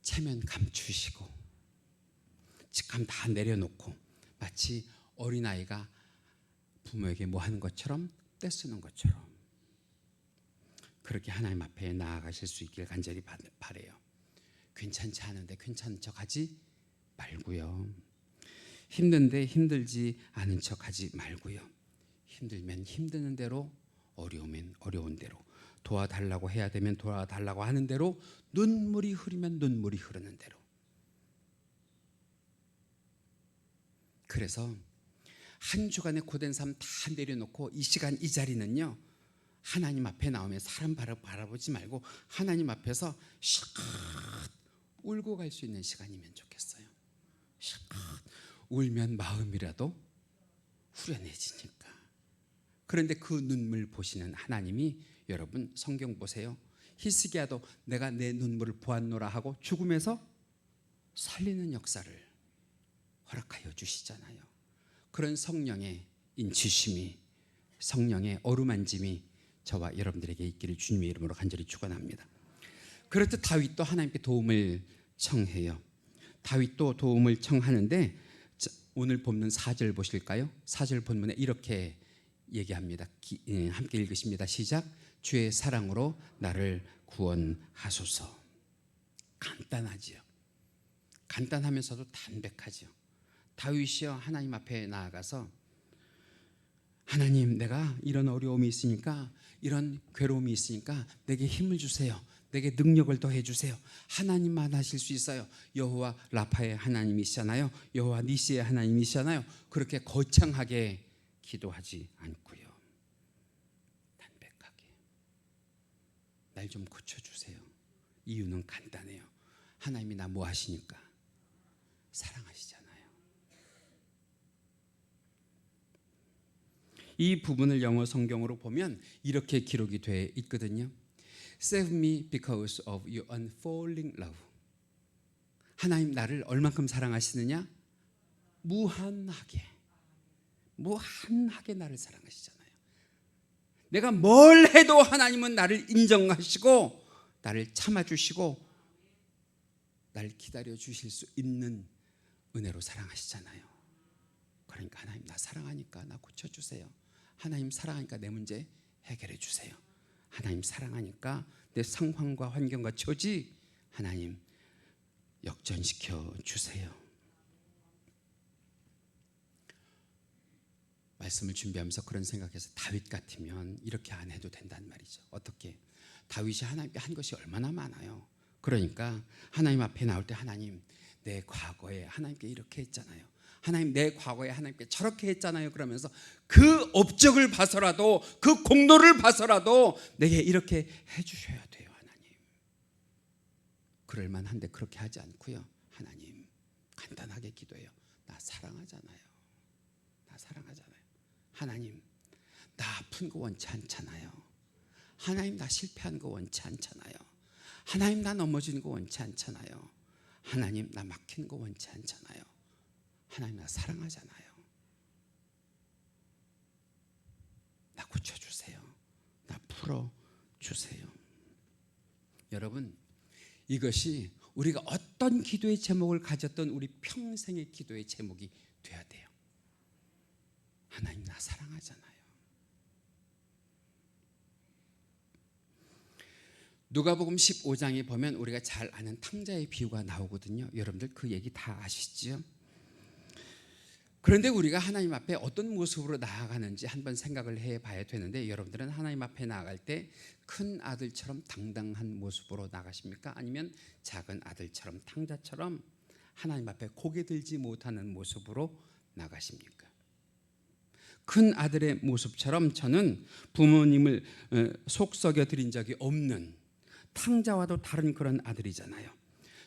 체면 감추시고 직함 다 내려놓고 마치 어린아이가 부모에게 뭐 하는 것처럼 떼쓰는 것처럼 그렇게 하나님 앞에 나아가실 수 있길 간절히 바라요. 괜찮지 않은데 괜찮은 척하지 말고요. 힘든데 힘들지 않은 척하지 말고요. 힘들면 힘드는 대로, 어려우면 어려운 대로, 도와달라고 해야 되면 도와달라고 하는 대로, 눈물이 흐르면 눈물이 흐르는 대로. 그래서 한 주간의 고된 삶 다 내려놓고 이 시간 이 자리는요, 하나님 앞에 나오면 사람 바라보지 말고 하나님 앞에서 실컷 울고 갈 수 있는 시간이면 좋겠어요. 실컷 울면 마음이라도 후련해지니까. 그런데 그 눈물 보시는 하나님이, 여러분 성경 보세요. 히스기야도 내가 내 눈물을 보았노라 하고 죽음에서 살리는 역사를 허락하여 주시잖아요. 그런 성령의 인치심이, 성령의 어루만짐이 저와 여러분들에게 있기를 주님의 이름으로 간절히 축원합니다. 그렇듯 다윗도 하나님께 도움을 청해요. 다윗도 도움을 청하는데 오늘 본문 4절 보실까요? 4절 본문에 이렇게 얘기합니다. 함께 읽으십니다. 시작. 주의 사랑으로 나를 구원하소서. 간단하지요. 간단하면서도 담백하지요. 다윗이요, 하나님 앞에 나아가서 하나님, 내가 이런 어려움이 있으니까, 이런 괴로움이 있으니까 내게 힘을 주세요. 내게 능력을 더해 주세요. 하나님만 하실 수 있어요. 여호와 라파의 하나님이시잖아요. 여호와 니시의 하나님이시잖아요. 그렇게 거창하게 기도하지 않고요, 담백하게 날 좀 고쳐주세요. 이유는 간단해요. 하나님이 나 뭐 하시니까? 사랑하시잖아요. 이 부분을 영어 성경으로 보면 이렇게 기록이 되어 있거든요. Save me because of your unfailing love. 하나님 나를 얼만큼 사랑하시느냐? 무한하게 나를 사랑하시잖아요. 내가 뭘 해도 하나님은 나를 인정하시고 나를 참아주시고 나를 기다려 주실 수 있는 은혜로 사랑하시잖아요. 그러니까 하나님 나 사랑하니까 나 고쳐주세요. 하나님 사랑하니까 내 문제 해결해 주세요. 하나님 사랑하니까 내 상황과 환경과 처지 하나님 역전시켜 주세요. 말씀을 준비하면서 그런 생각해서 다윗 같으면 이렇게 안 해도 된단 말이죠. 어떻게? 다윗이 하나님께 한 것이 얼마나 많아요. 그러니까 하나님 앞에 나올 때 하나님 내 과거에 하나님께 이렇게 했잖아요. 하나님 내 과거에 하나님께 저렇게 했잖아요. 그러면서 그 업적을 봐서라도 그 공로를 봐서라도 내게 이렇게 해주셔야 돼요. 하나님 그럴 만한데 그렇게 하지 않고요. 하나님 간단하게 기도해요. 나 사랑하잖아요. 나 사랑하잖아요. 하나님 나 아픈 거 원치 않잖아요. 하나님 나 실패한 거 원치 않잖아요. 하나님 나 넘어지는 거 원치 않잖아요. 하나님 나 막히는 거 원치 않잖아요. 하나님 나 사랑하잖아요. 나 고쳐주세요. 나 풀어주세요. 여러분 이것이 우리가 어떤 기도의 제목을 가졌던 우리 평생의 기도의 제목이 돼야 돼요. 하나님 나 사랑하잖아요. 누가복음 15장에 보면 우리가 잘 아는 탕자의 비유가 나오거든요. 여러분들 그 얘기 다 아시죠? 그런데 우리가 하나님 앞에 어떤 모습으로 나아가는지 한번 생각을 해봐야 되는데, 여러분들은 하나님 앞에 나아갈 때 큰 아들처럼 당당한 모습으로 나가십니까? 아니면 작은 아들처럼 탕자처럼 하나님 앞에 고개 들지 못하는 모습으로 나가십니까? 큰 아들의 모습처럼 저는 부모님을 속썩여 드린 적이 없는 탕자와도 다른 그런 아들이잖아요.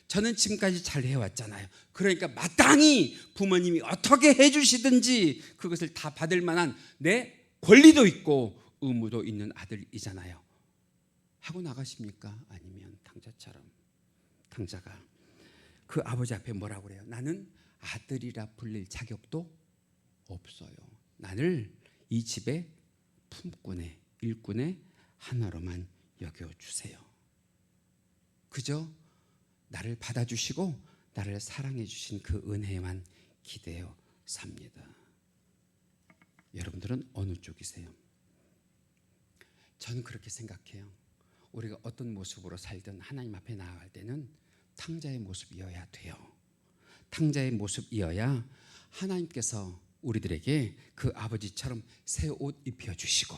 저는 지금까지 잘 해왔잖아요. 그러니까 마땅히 부모님이 어떻게 해주시든지 그것을 다 받을 만한 내 권리도 있고 의무도 있는 아들이잖아요. 하고 나가십니까? 아니면 탕자처럼 탕자가 그 아버지 앞에 뭐라고 그래요? 나는 아들이라 불릴 자격도 없어요. 나를 이 집의 품꾼의 일꾼의 하나로만 여겨주세요. 그저 나를 받아주시고 나를 사랑해 주신 그 은혜에만 기대어 삽니다. 여러분들은 어느 쪽이세요? 저는 그렇게 생각해요. 우리가 어떤 모습으로 살든 하나님 앞에 나아갈 때는 탕자의 모습이어야 돼요. 탕자의 모습이어야 하나님께서 우리들에게 그 아버지처럼 새 옷 입혀주시고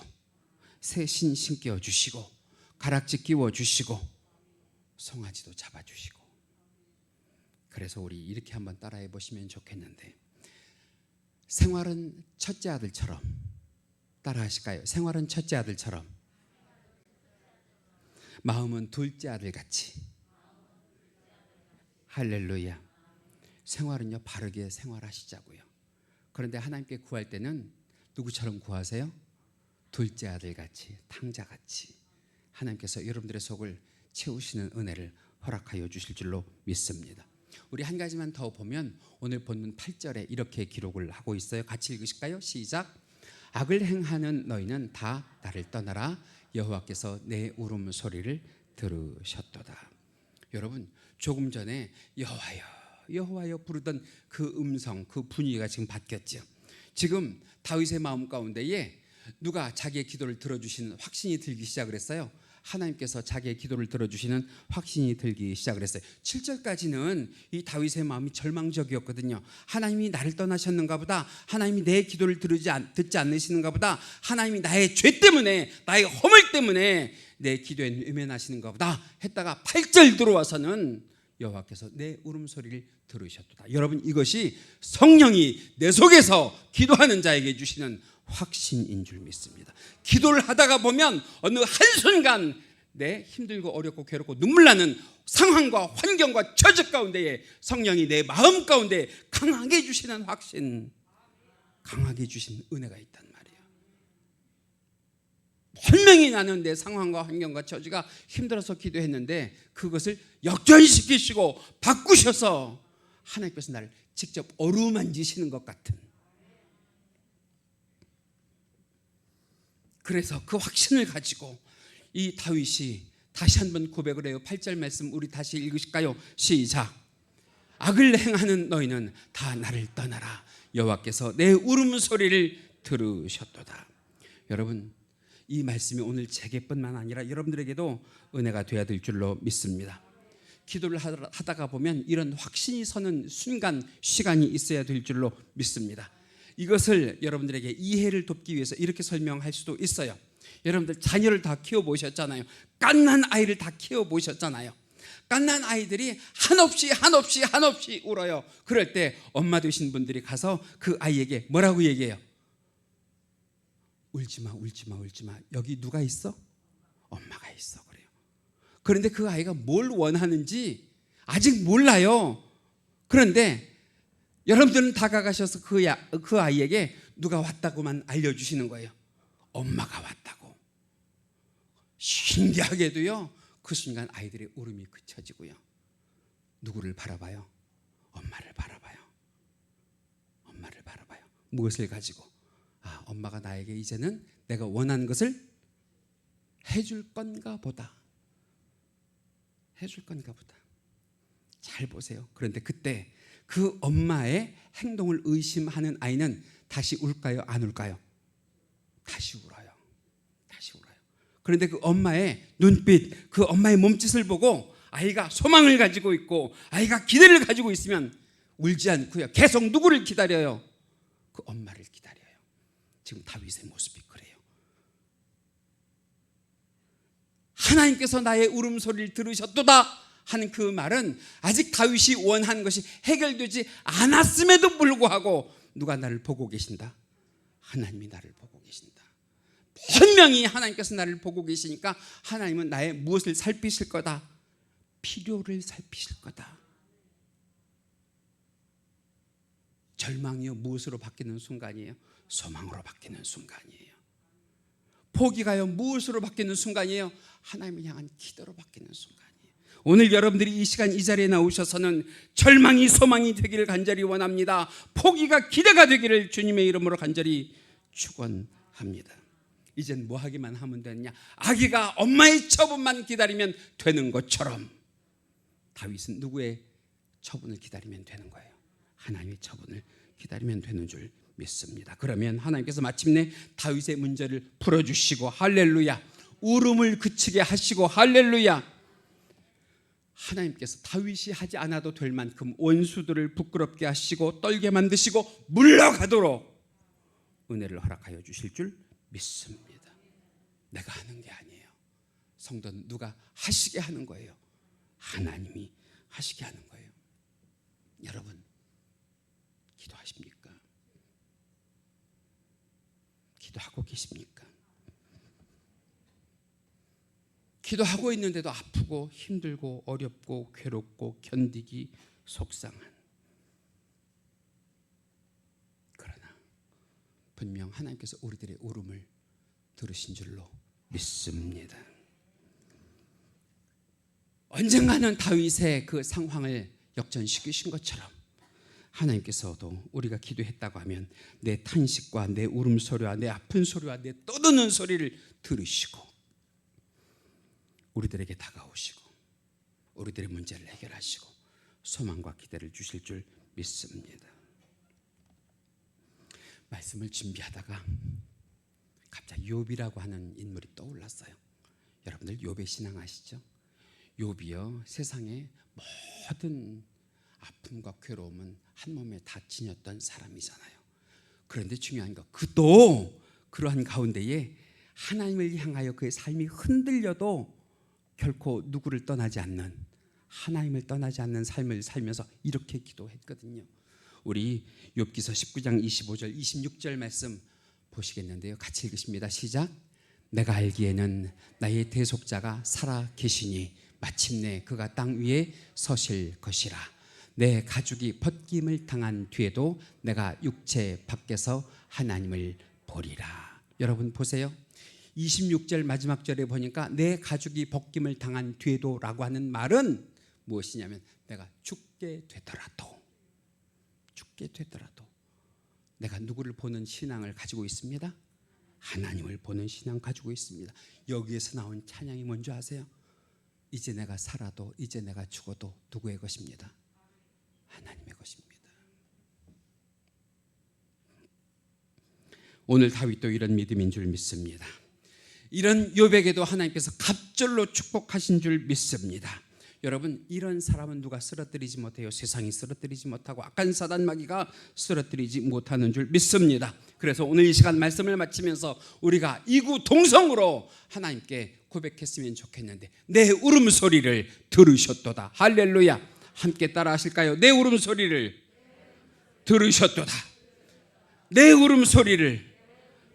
새 신 신겨주시고 가락지 끼워주시고 송아지도 잡아주시고. 그래서 우리 이렇게 한번 따라해 보시면 좋겠는데, 생활은 첫째 아들처럼, 따라하실까요? 생활은 첫째 아들처럼, 마음은 둘째 아들같이. 할렐루야. 생활은요 바르게 생활하시자고요. 그런데 하나님께 구할 때는 누구처럼 구하세요? 둘째 아들같이, 탕자같이. 하나님께서 여러분들의 속을 채우시는 은혜를 허락하여 주실 줄로 믿습니다. 우리 한 가지만 더 보면 오늘 본문 8절에 이렇게 기록을 하고 있어요. 같이 읽으실까요? 시작. 악을 행하는 너희는 다 나를 떠나라. 여호와께서 내 울음소리를 들으셨도다. 여러분, 조금 전에 여호와여 여호와여 부르던 그 음성, 그 분위기가 지금 바뀌었죠. 지금 다윗의 마음 가운데에 누가 자기의 기도를 들어주시는 확신이 들기 시작을 했어요. 하나님께서 자기의 기도를 들어주시는 확신이 들기 시작을 했어요. 7절까지는 이 다윗의 마음이 절망적이었거든요. 하나님이 나를 떠나셨는가 보다, 하나님이 내 기도를 듣지 않으시는가 보다, 하나님이 나의 죄 때문에, 나의 허물 때문에 내 기도에 외면하시는가 보다 했다가 8절 들어와서는 여호와께서 내 울음소리를 들으셨도다. 여러분, 이것이 성령이 내 속에서 기도하는 자에게 주시는 확신인 줄 믿습니다. 기도를 하다가 보면 어느 한순간 내 힘들고 어렵고 괴롭고 눈물 나는 상황과 환경과 처지 가운데에 성령이 내 마음 가운데 강하게 주시는 확신, 강하게 주신 은혜가 있단 말이에요. 분명히 나는 내 상황과 환경과 처지가 힘들어서 기도했는데 그것을 역전시키시고 바꾸셔서 하나님께서 나를 직접 어루만지시는 것 같은, 그래서 그 확신을 가지고 이 다윗이 다시 한번 고백을 해요. 8절 말씀 우리 다시 읽으실까요? 시작. 악을 행하는 너희는 다 나를 떠나라. 여호와께서 내 울음소리를 들으셨도다. 여러분, 이 말씀이 오늘 제게뿐만 아니라 여러분들에게도 은혜가 되어야 될 줄로 믿습니다. 기도를 하다가 보면 이런 확신이 서는 순간, 시간이 있어야 될 줄로 믿습니다. 이것을 여러분들에게 이해를 돕기 위해서 이렇게 설명할 수도 있어요. 여러분들 자녀를 다 키워보셨잖아요. 갓난 아이를 다 키워보셨잖아요. 갓난 아이들이 한없이 울어요. 그럴 때 엄마 되신 분들이 가서 그 아이에게 뭐라고 얘기해요? 울지마. 여기 누가 있어? 엄마가 있어. 그래요. 그런데 그 아이가 뭘 원하는지 아직 몰라요. 그런데 여러분들은 다가가셔서 그 아이에게 누가 왔다고만 알려주시는 거예요. 엄마가 왔다고. 신기하게도요, 그 순간 아이들의 울음이 그쳐지고요. 누구를 바라봐요? 엄마를 바라봐요. 엄마를 바라봐요. 무엇을 가지고? 아, 엄마가 나에게 이제는 내가 원하는 것을 해줄 건가 보다. 해줄 건가 보다. 잘 보세요. 그런데 그때 그 엄마의 행동을 의심하는 아이는 다시 울까요? 안 울까요? 다시 울어요. 다시 울어요. 그런데 그 엄마의 눈빛, 그 엄마의 몸짓을 보고 아이가 소망을 가지고 있고 아이가 기대를 가지고 있으면 울지 않고요. 계속 누구를 기다려요? 그 엄마를 기다려요. 지금 다윗의 모습이 그래요. 하나님께서 나의 울음소리를 들으셨도다 하는 그 말은 아직 다윗이 원하는 것이 해결되지 않았음에도 불구하고 누가 나를 보고 계신다? 하나님이 나를 보고 계신다. 분명히 하나님께서 나를 보고 계시니까 하나님은 나의 무엇을 살피실 거다? 필요를 살피실 거다. 절망이요, 무엇으로 바뀌는 순간이에요? 소망으로 바뀌는 순간이에요. 포기가요, 무엇으로 바뀌는 순간이에요? 하나님을 향한 기도로 바뀌는 순간이에요. 오늘 여러분들이 이 시간 이 자리에 나오셔서는 절망이 소망이 되기를 간절히 원합니다. 포기가 기대가 되기를 주님의 이름으로 간절히 축원합니다. 이젠 뭐 하기만 하면 되느냐? 아기가 엄마의 처분만 기다리면 되는 것처럼 다윗은 누구의 처분을 기다리면 되는 거예요? 하나님의 처분을 기다리면 되는 줄 믿습니다. 그러면 하나님께서 마침내 다윗의 문제를 풀어주시고 할렐루야, 울음을 그치게 하시고 할렐루야, 하나님께서 다윗이 하지 않아도 될 만큼 원수들을 부끄럽게 하시고 떨게 만드시고 물러가도록 은혜를 허락하여 주실 줄 믿습니다. 내가 하는 게 아니에요. 성도는 누가 하시게 하는 거예요? 하나님이 하시게 하는 거예요. 여러분, 기도하십니까? 기도하고 계십니까? 기도하고 있는데도 아프고 힘들고 어렵고 괴롭고 견디기 속상한, 그러나 분명 하나님께서 우리들의 울음을 들으신 줄로 믿습니다. 언젠가는 다윗의 그 상황을 역전시키신 것처럼 하나님께서도 우리가 기도했다고 하면 내 탄식과 내 울음소리와 내 아픈 소리와 내 떠드는 소리를 들으시고 우리들에게 다가오시고 우리들의 문제를 해결하시고 소망과 기대를 주실 줄 믿습니다. 말씀을 준비하다가 갑자기 욥이라고 하는 인물이 떠올랐어요. 여러분들 욥의 신앙 아시죠? 욥이요, 세상의 모든 아픔과 괴로움은 한 몸에 다 지녔던 사람이잖아요. 그런데 중요한 거, 그도 그러한 가운데에 하나님을 향하여 그의 삶이 흔들려도 결코 누구를 떠나지 않는, 하나님을 떠나지 않는 삶을 살면서 이렇게 기도했거든요. 우리 욥기서 19장 25절 26절 말씀 보시겠는데요, 같이 읽으십니다. 시작. 내가 알기에는 나의 대속자가 살아 계시니 마침내 그가 땅 위에 서실 것이라. 내 가죽이 벗김을 당한 뒤에도 내가 육체 밖에서 하나님을 보리라. 여러분 보세요. 26절 마지막 절에 보니까 내 가죽이 벗김을 당한 뒤에도 라고 하는 말은 무엇이냐면 내가 죽게 되더라도 내가 누구를 보는 신앙을 가지고 있습니다? 하나님을 보는 신앙 가지고 있습니다. 여기에서 나온 찬양이 뭔지 아세요? 이제 내가 살아도 이제 내가 죽어도 누구의 것입니다? 하나님의 것입니다. 오늘 다윗도 이런 믿음인 줄 믿습니다. 이런 욥에게도 하나님께서 갑절로 축복하신 줄 믿습니다. 여러분, 이런 사람은 누가 쓰러뜨리지 못해요. 세상이 쓰러뜨리지 못하고 악한 사단 마귀가 쓰러뜨리지 못하는 줄 믿습니다. 그래서 오늘 이 시간 말씀을 마치면서 우리가 이구동성으로 하나님께 고백했으면 좋겠는데, 내 울음소리를 들으셨도다. 할렐루야. 함께 따라 하실까요? 내 울음소리를 들으셨도다. 내 울음소리를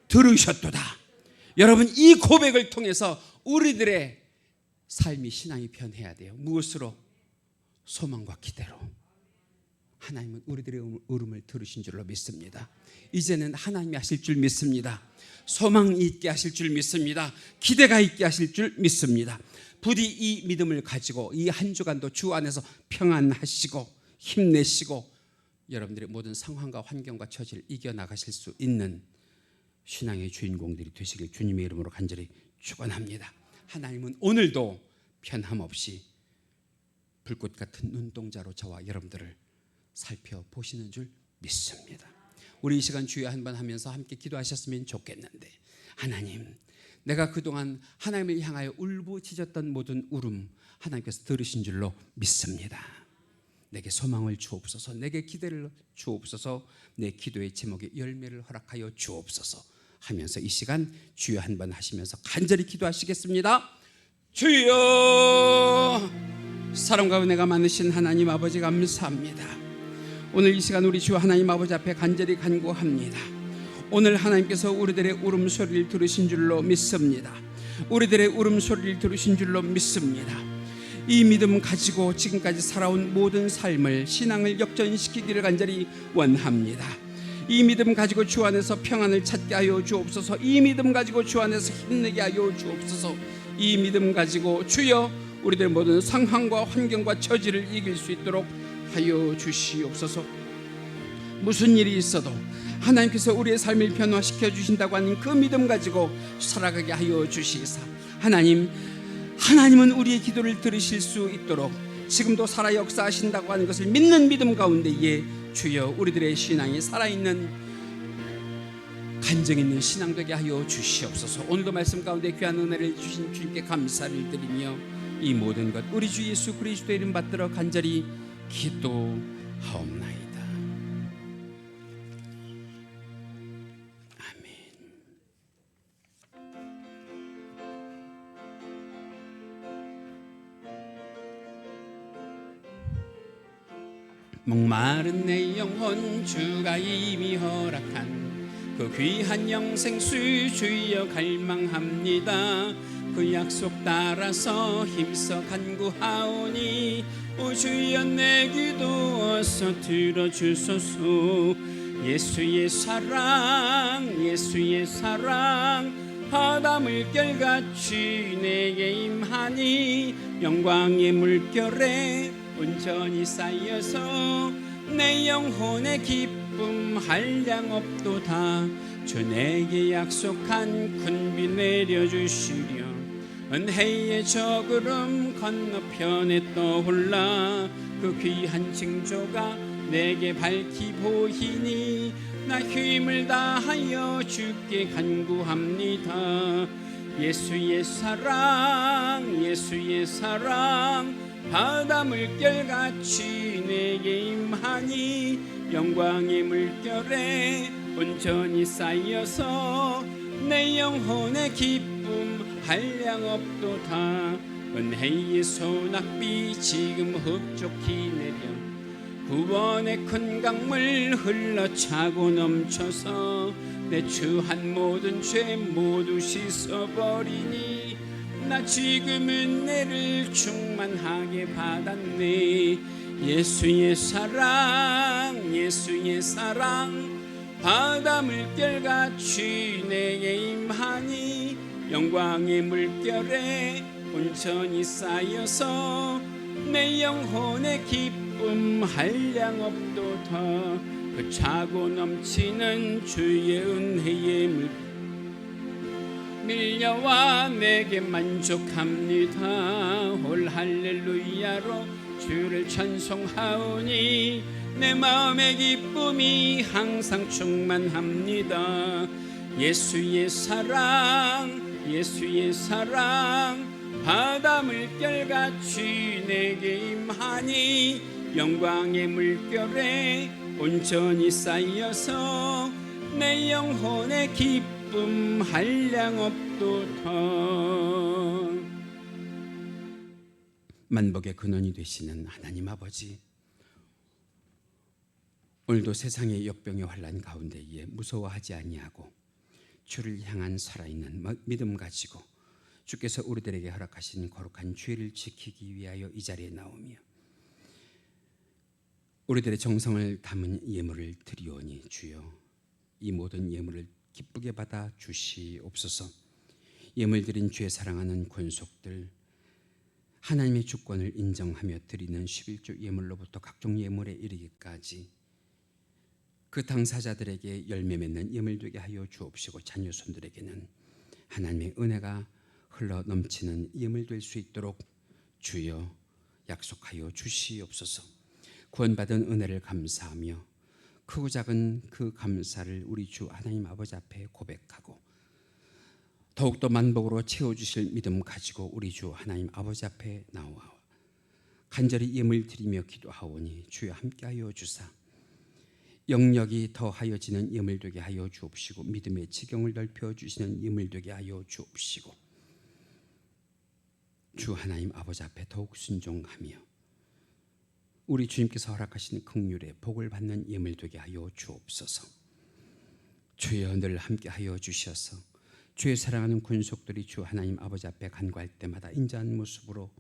들으셨도다. 여러분, 이 고백을 통해서 우리들의 삶이 신앙이 변해야 돼요. 무엇으로? 소망과 기대로. 하나님은 우리들의 울음을 들으신 줄로 믿습니다. 이제는 하나님이 하실 줄 믿습니다. 소망이 있게 하실 줄 믿습니다. 기대가 있게 하실 줄 믿습니다. 부디 이 믿음을 가지고 이 한 주간도 주 안에서 평안하시고 힘내시고 여러분들의 모든 상황과 환경과 처지를 이겨나가실 수 있는 신앙의 주인공들이 되시길 주님의 이름으로 간절히 축원합니다. 하나님은 오늘도 변함없이 불꽃 같은 눈동자로 저와 여러분들을 살펴보시는 줄 믿습니다. 우리 이 시간 주여 한번 하면서 함께 기도하셨으면 좋겠는데, 하나님, 내가 그동안 하나님을 향하여 울부짖었던 모든 울음 하나님께서 들으신 줄로 믿습니다. 내게 소망을 주옵소서, 내게 기대를 주옵소서, 내 기도의 제목에 열매를 허락하여 주옵소서 하면서 이 시간 주여 한번 하시면서 간절히 기도하시겠습니다. 주여, 사랑과 은혜가 많으신 하나님 아버지 감사합니다. 오늘 이 시간 우리 주 하나님 아버지 앞에 간절히 간구합니다. 오늘 하나님께서 우리들의 울음소리를 들으신 줄로 믿습니다. 우리들의 울음소리를 들으신 줄로 믿습니다. 이 믿음 가지고 지금까지 살아온 모든 삶을, 신앙을 역전시키기를 간절히 원합니다. 이 믿음 가지고 주 안에서 평안을 찾게 하여 주옵소서. 이 믿음 가지고 주 안에서 힘내게 하여 주옵소서. 이 믿음 가지고 주여 우리들 모든 상황과 환경과 처지를 이길 수 있도록 하여 주시옵소서. 무슨 일이 있어도 하나님께서 우리의 삶을 변화시켜 주신다고 하는 그 믿음 가지고 살아가게 하여 주시사, 하나님은 우리의 기도를 들으실 수 있도록 지금도 살아 역사하신다고 하는 것을 믿는 믿음 가운데에 주여 우리들의 신앙이 살아있는 간증 있는 신앙 되게 하여 주시옵소서. 오늘도 말씀 가운데 귀한 은혜를 주신 주님께 감사를 드리며 이 모든 것 우리 주 예수 그리스도의 이름 받들어 간절히 기도하옵나이다. 목마른 내 영혼 주가 이미 허락한 그 귀한 영생수 주여 갈망합니다. 그 약속 따라서 힘써 간구하오니 오 주여 내 기도 어서 들어주소서. 예수의 사랑 바다 물결같이 내게 임하니 영광의 물결에 온전히 쌓여서 내 영혼의 기쁨 한량 없도다. 주 내게 약속한 큰 비 내려주시려 은혜의 저구름 건너편에 떠올라 그 귀한 징조가 내게 밝히 보이니 나 힘을 다하여 주께 간구합니다. 예수의 사랑 바다 물결같이 내게 임하니 영광의 물결에 온전히 쌓여서 내 영혼의 기쁨 한량 없도다. 은혜의 소낙비 지금 흡족히 내려 구원의 큰 강물 흘러차고 넘쳐서 내 추한 모든 죄 모두 씻어버리니 나 지금 은혜를 충만하게 받았네. 예수의 사랑 바다 물결같이 내게 임하니 영광의 물결에 온전히 쌓여서 내 영혼의 기쁨 한량 없도다. 그 차고 넘치는 주의 은혜의 물결 밀려와 내게 만족합니다. 홀 할렐루야로 주를 찬송하오니 내 마음의 기쁨이 항상 충만합니다. 예수의 사랑 바다 물결같이 내게 임하니 영광의 물결에 온전히 쌓여서 내 영혼의 기쁨 한량 없도다. 만복의 근원이 되시는 하나님 아버지, 오늘도 세상의 역병의 환난 가운데에 무서워하지 아니하고 주를 향한 살아있는 믿음 가지고 주께서 우리들에게 허락하신 거룩한 죄를 지키기 위하여 이 자리에 나오며 우리들의 정성을 담은 예물을 드리오니 주여 이 모든 예물을 기쁘게 받아 주시옵소서. 예물 드린 주의 사랑하는 권속들, 하나님의 주권을 인정하며 드리는 11조 예물로부터 각종 예물에 이르기까지 그 당사자들에게 열매 맺는 예물 되게 하여 주옵시고 자녀손들에게는 하나님의 은혜가 흘러 넘치는 예물 될 수 있도록 주여 약속하여 주시옵소서. 구원받은 은혜를 감사하며 크고 작은 그 감사를 우리 주 하나님 아버지 앞에 고백하고 더욱더 만복으로 채워주실 믿음 가지고 우리 주 하나님 아버지 앞에 나와 간절히 예물 드리며 기도하오니 주여 함께하여 주사 영역이 더하여지는 예물 되게 하여 주옵시고 믿음의 지경을 넓혀 주시는 예물 되게 하여 주옵시고 주 하나님 아버지 앞에 더욱 순종하며 우리 주님께서 허락하신 긍휼의 복을 받는 예물 되게 하여 주옵소서. 주여 늘 함께하여 주셔서 주의 사랑하는 군속들이 주 하나님 아버지 앞에 간구할 때마다 인자한 모습으로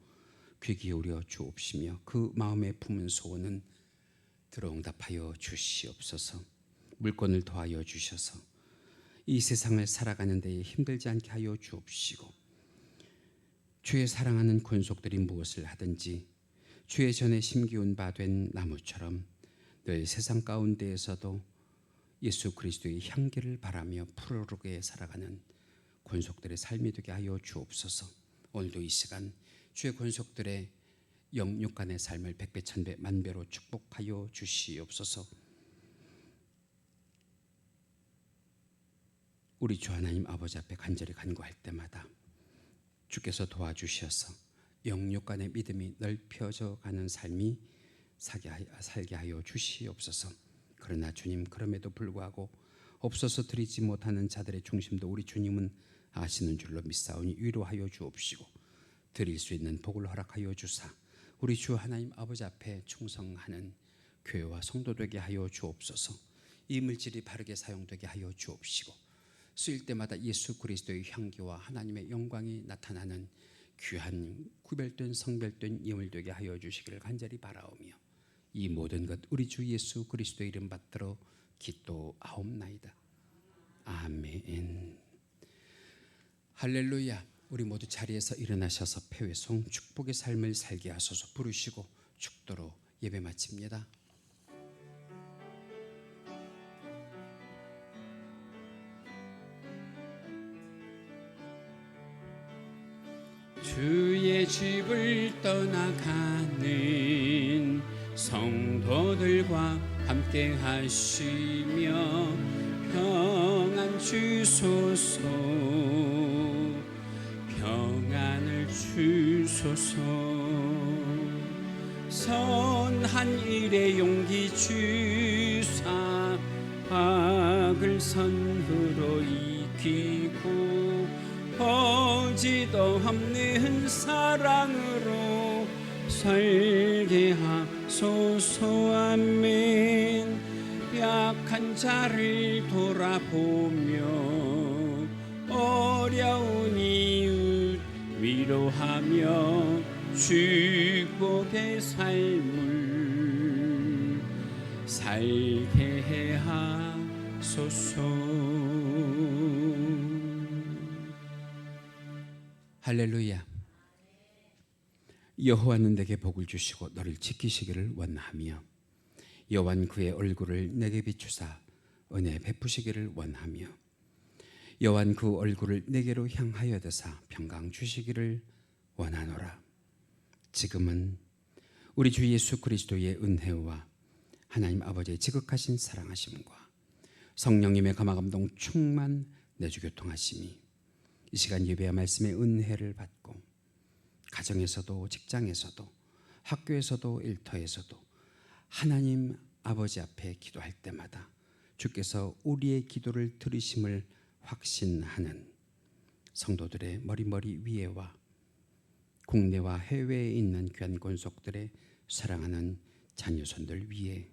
귀 기울여 주옵시며 그 마음에 품은 소원은 들어응답하여 주시옵소서. 물건을 더하여 주셔서 이 세상을 살아가는 데에 힘들지 않게 하여 주옵시고 주의 사랑하는 권속들이 무엇을 하든지 주의 전에 심기운 바 된 나무처럼 늘 세상 가운데에서도 예수 그리스도의 향기를 바라며 푸르르게 살아가는 권속들의 삶이 되게 하여 주옵소서. 오늘도 이 시간 주의 권속들의 영육간의 삶을 백배 천배 만배로 축복하여 주시옵소서. 우리 주 하나님 아버지 앞에 간절히 간구할 때마다 주께서 도와주셔서 영육간의 믿음이 넓혀져 가는 삶이 살게 하여 주시옵소서. 그러나 주님, 그럼에도 불구하고 없어서 드리지 못하는 자들의 중심도 우리 주님은 아시는 줄로 믿사오니 위로하여 주옵시고 드릴 수 있는 복을 허락하여 주사 우리 주 하나님 아버지 앞에 충성하는 교회와 성도 되게 하여 주옵소서. 이 물질이 바르게 사용되게 하여 주옵시고 쓰일 때마다 예수 그리스도의 향기와 하나님의 영광이 나타나는 귀한 구별된 성별된 예물 되게 하여 주시기를 간절히 바라오며 이 모든 것 우리 주 예수 그리스도의 이름 받들어 기도하옵나이다. 아멘. 할렐루야. 우리 모두 자리에서 일어나셔서 폐회송 축복의 삶을 살게 하소서 부르시고 축도로 예배 마칩니다. 주의 집을 떠나가는 성도들과 함께 하시며 평안 주소서 평안을 주소서 선한 일에 용기 주사 악을 선으로 이기고 거지도 없는 사랑으로 살게 하소서. 아멘. 약한 자를 돌아보며 어려운 이웃 위로하며 축복의 삶을 살게 해 하소서. 할렐루야. 여호와는 내게 복을 주시고 너를 지키시기를 원하며 여호와는 그의 얼굴을 내게 비추사 은혜 베푸시기를 원하며 여호와는 그 얼굴을 내게로 향하여 드사 평강 주시기를 원하노라. 지금은 우리 주 예수 그리스도의 은혜와 하나님 아버지의 지극하신 사랑하심과 성령님의 감화감동 충만 내주 교통하심이 이 시간 예배와 말씀의 은혜를 받고 가정에서도 직장에서도 학교에서도 일터에서도 하나님 아버지 앞에 기도할 때마다 주께서 우리의 기도를 들으심을 확신하는 성도들의 머리 위에와 국내와 해외에 있는 귀한 권속들의 사랑하는 자녀손들 위에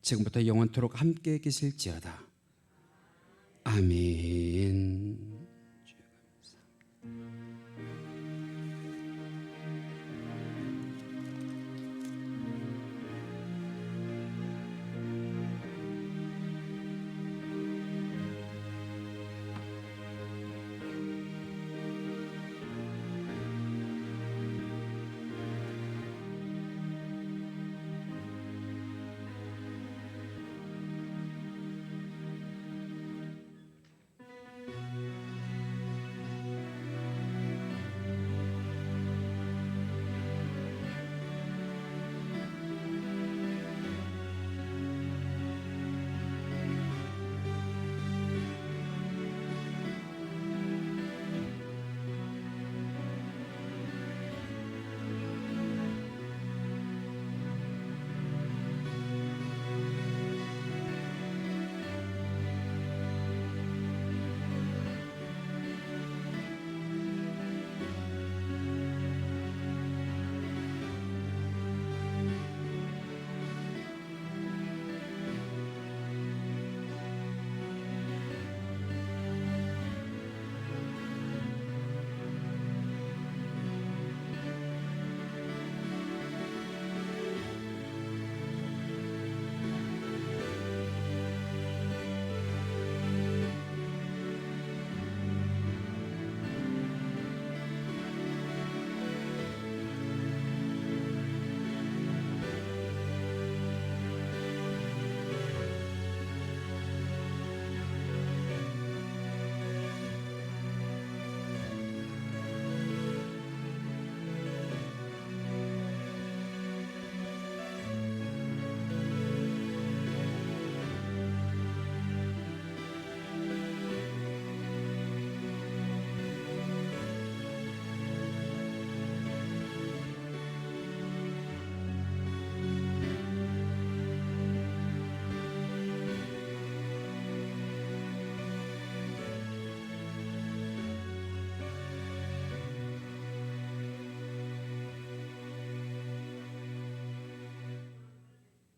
지금부터 영원토록 함께 계실지어다. 아멘.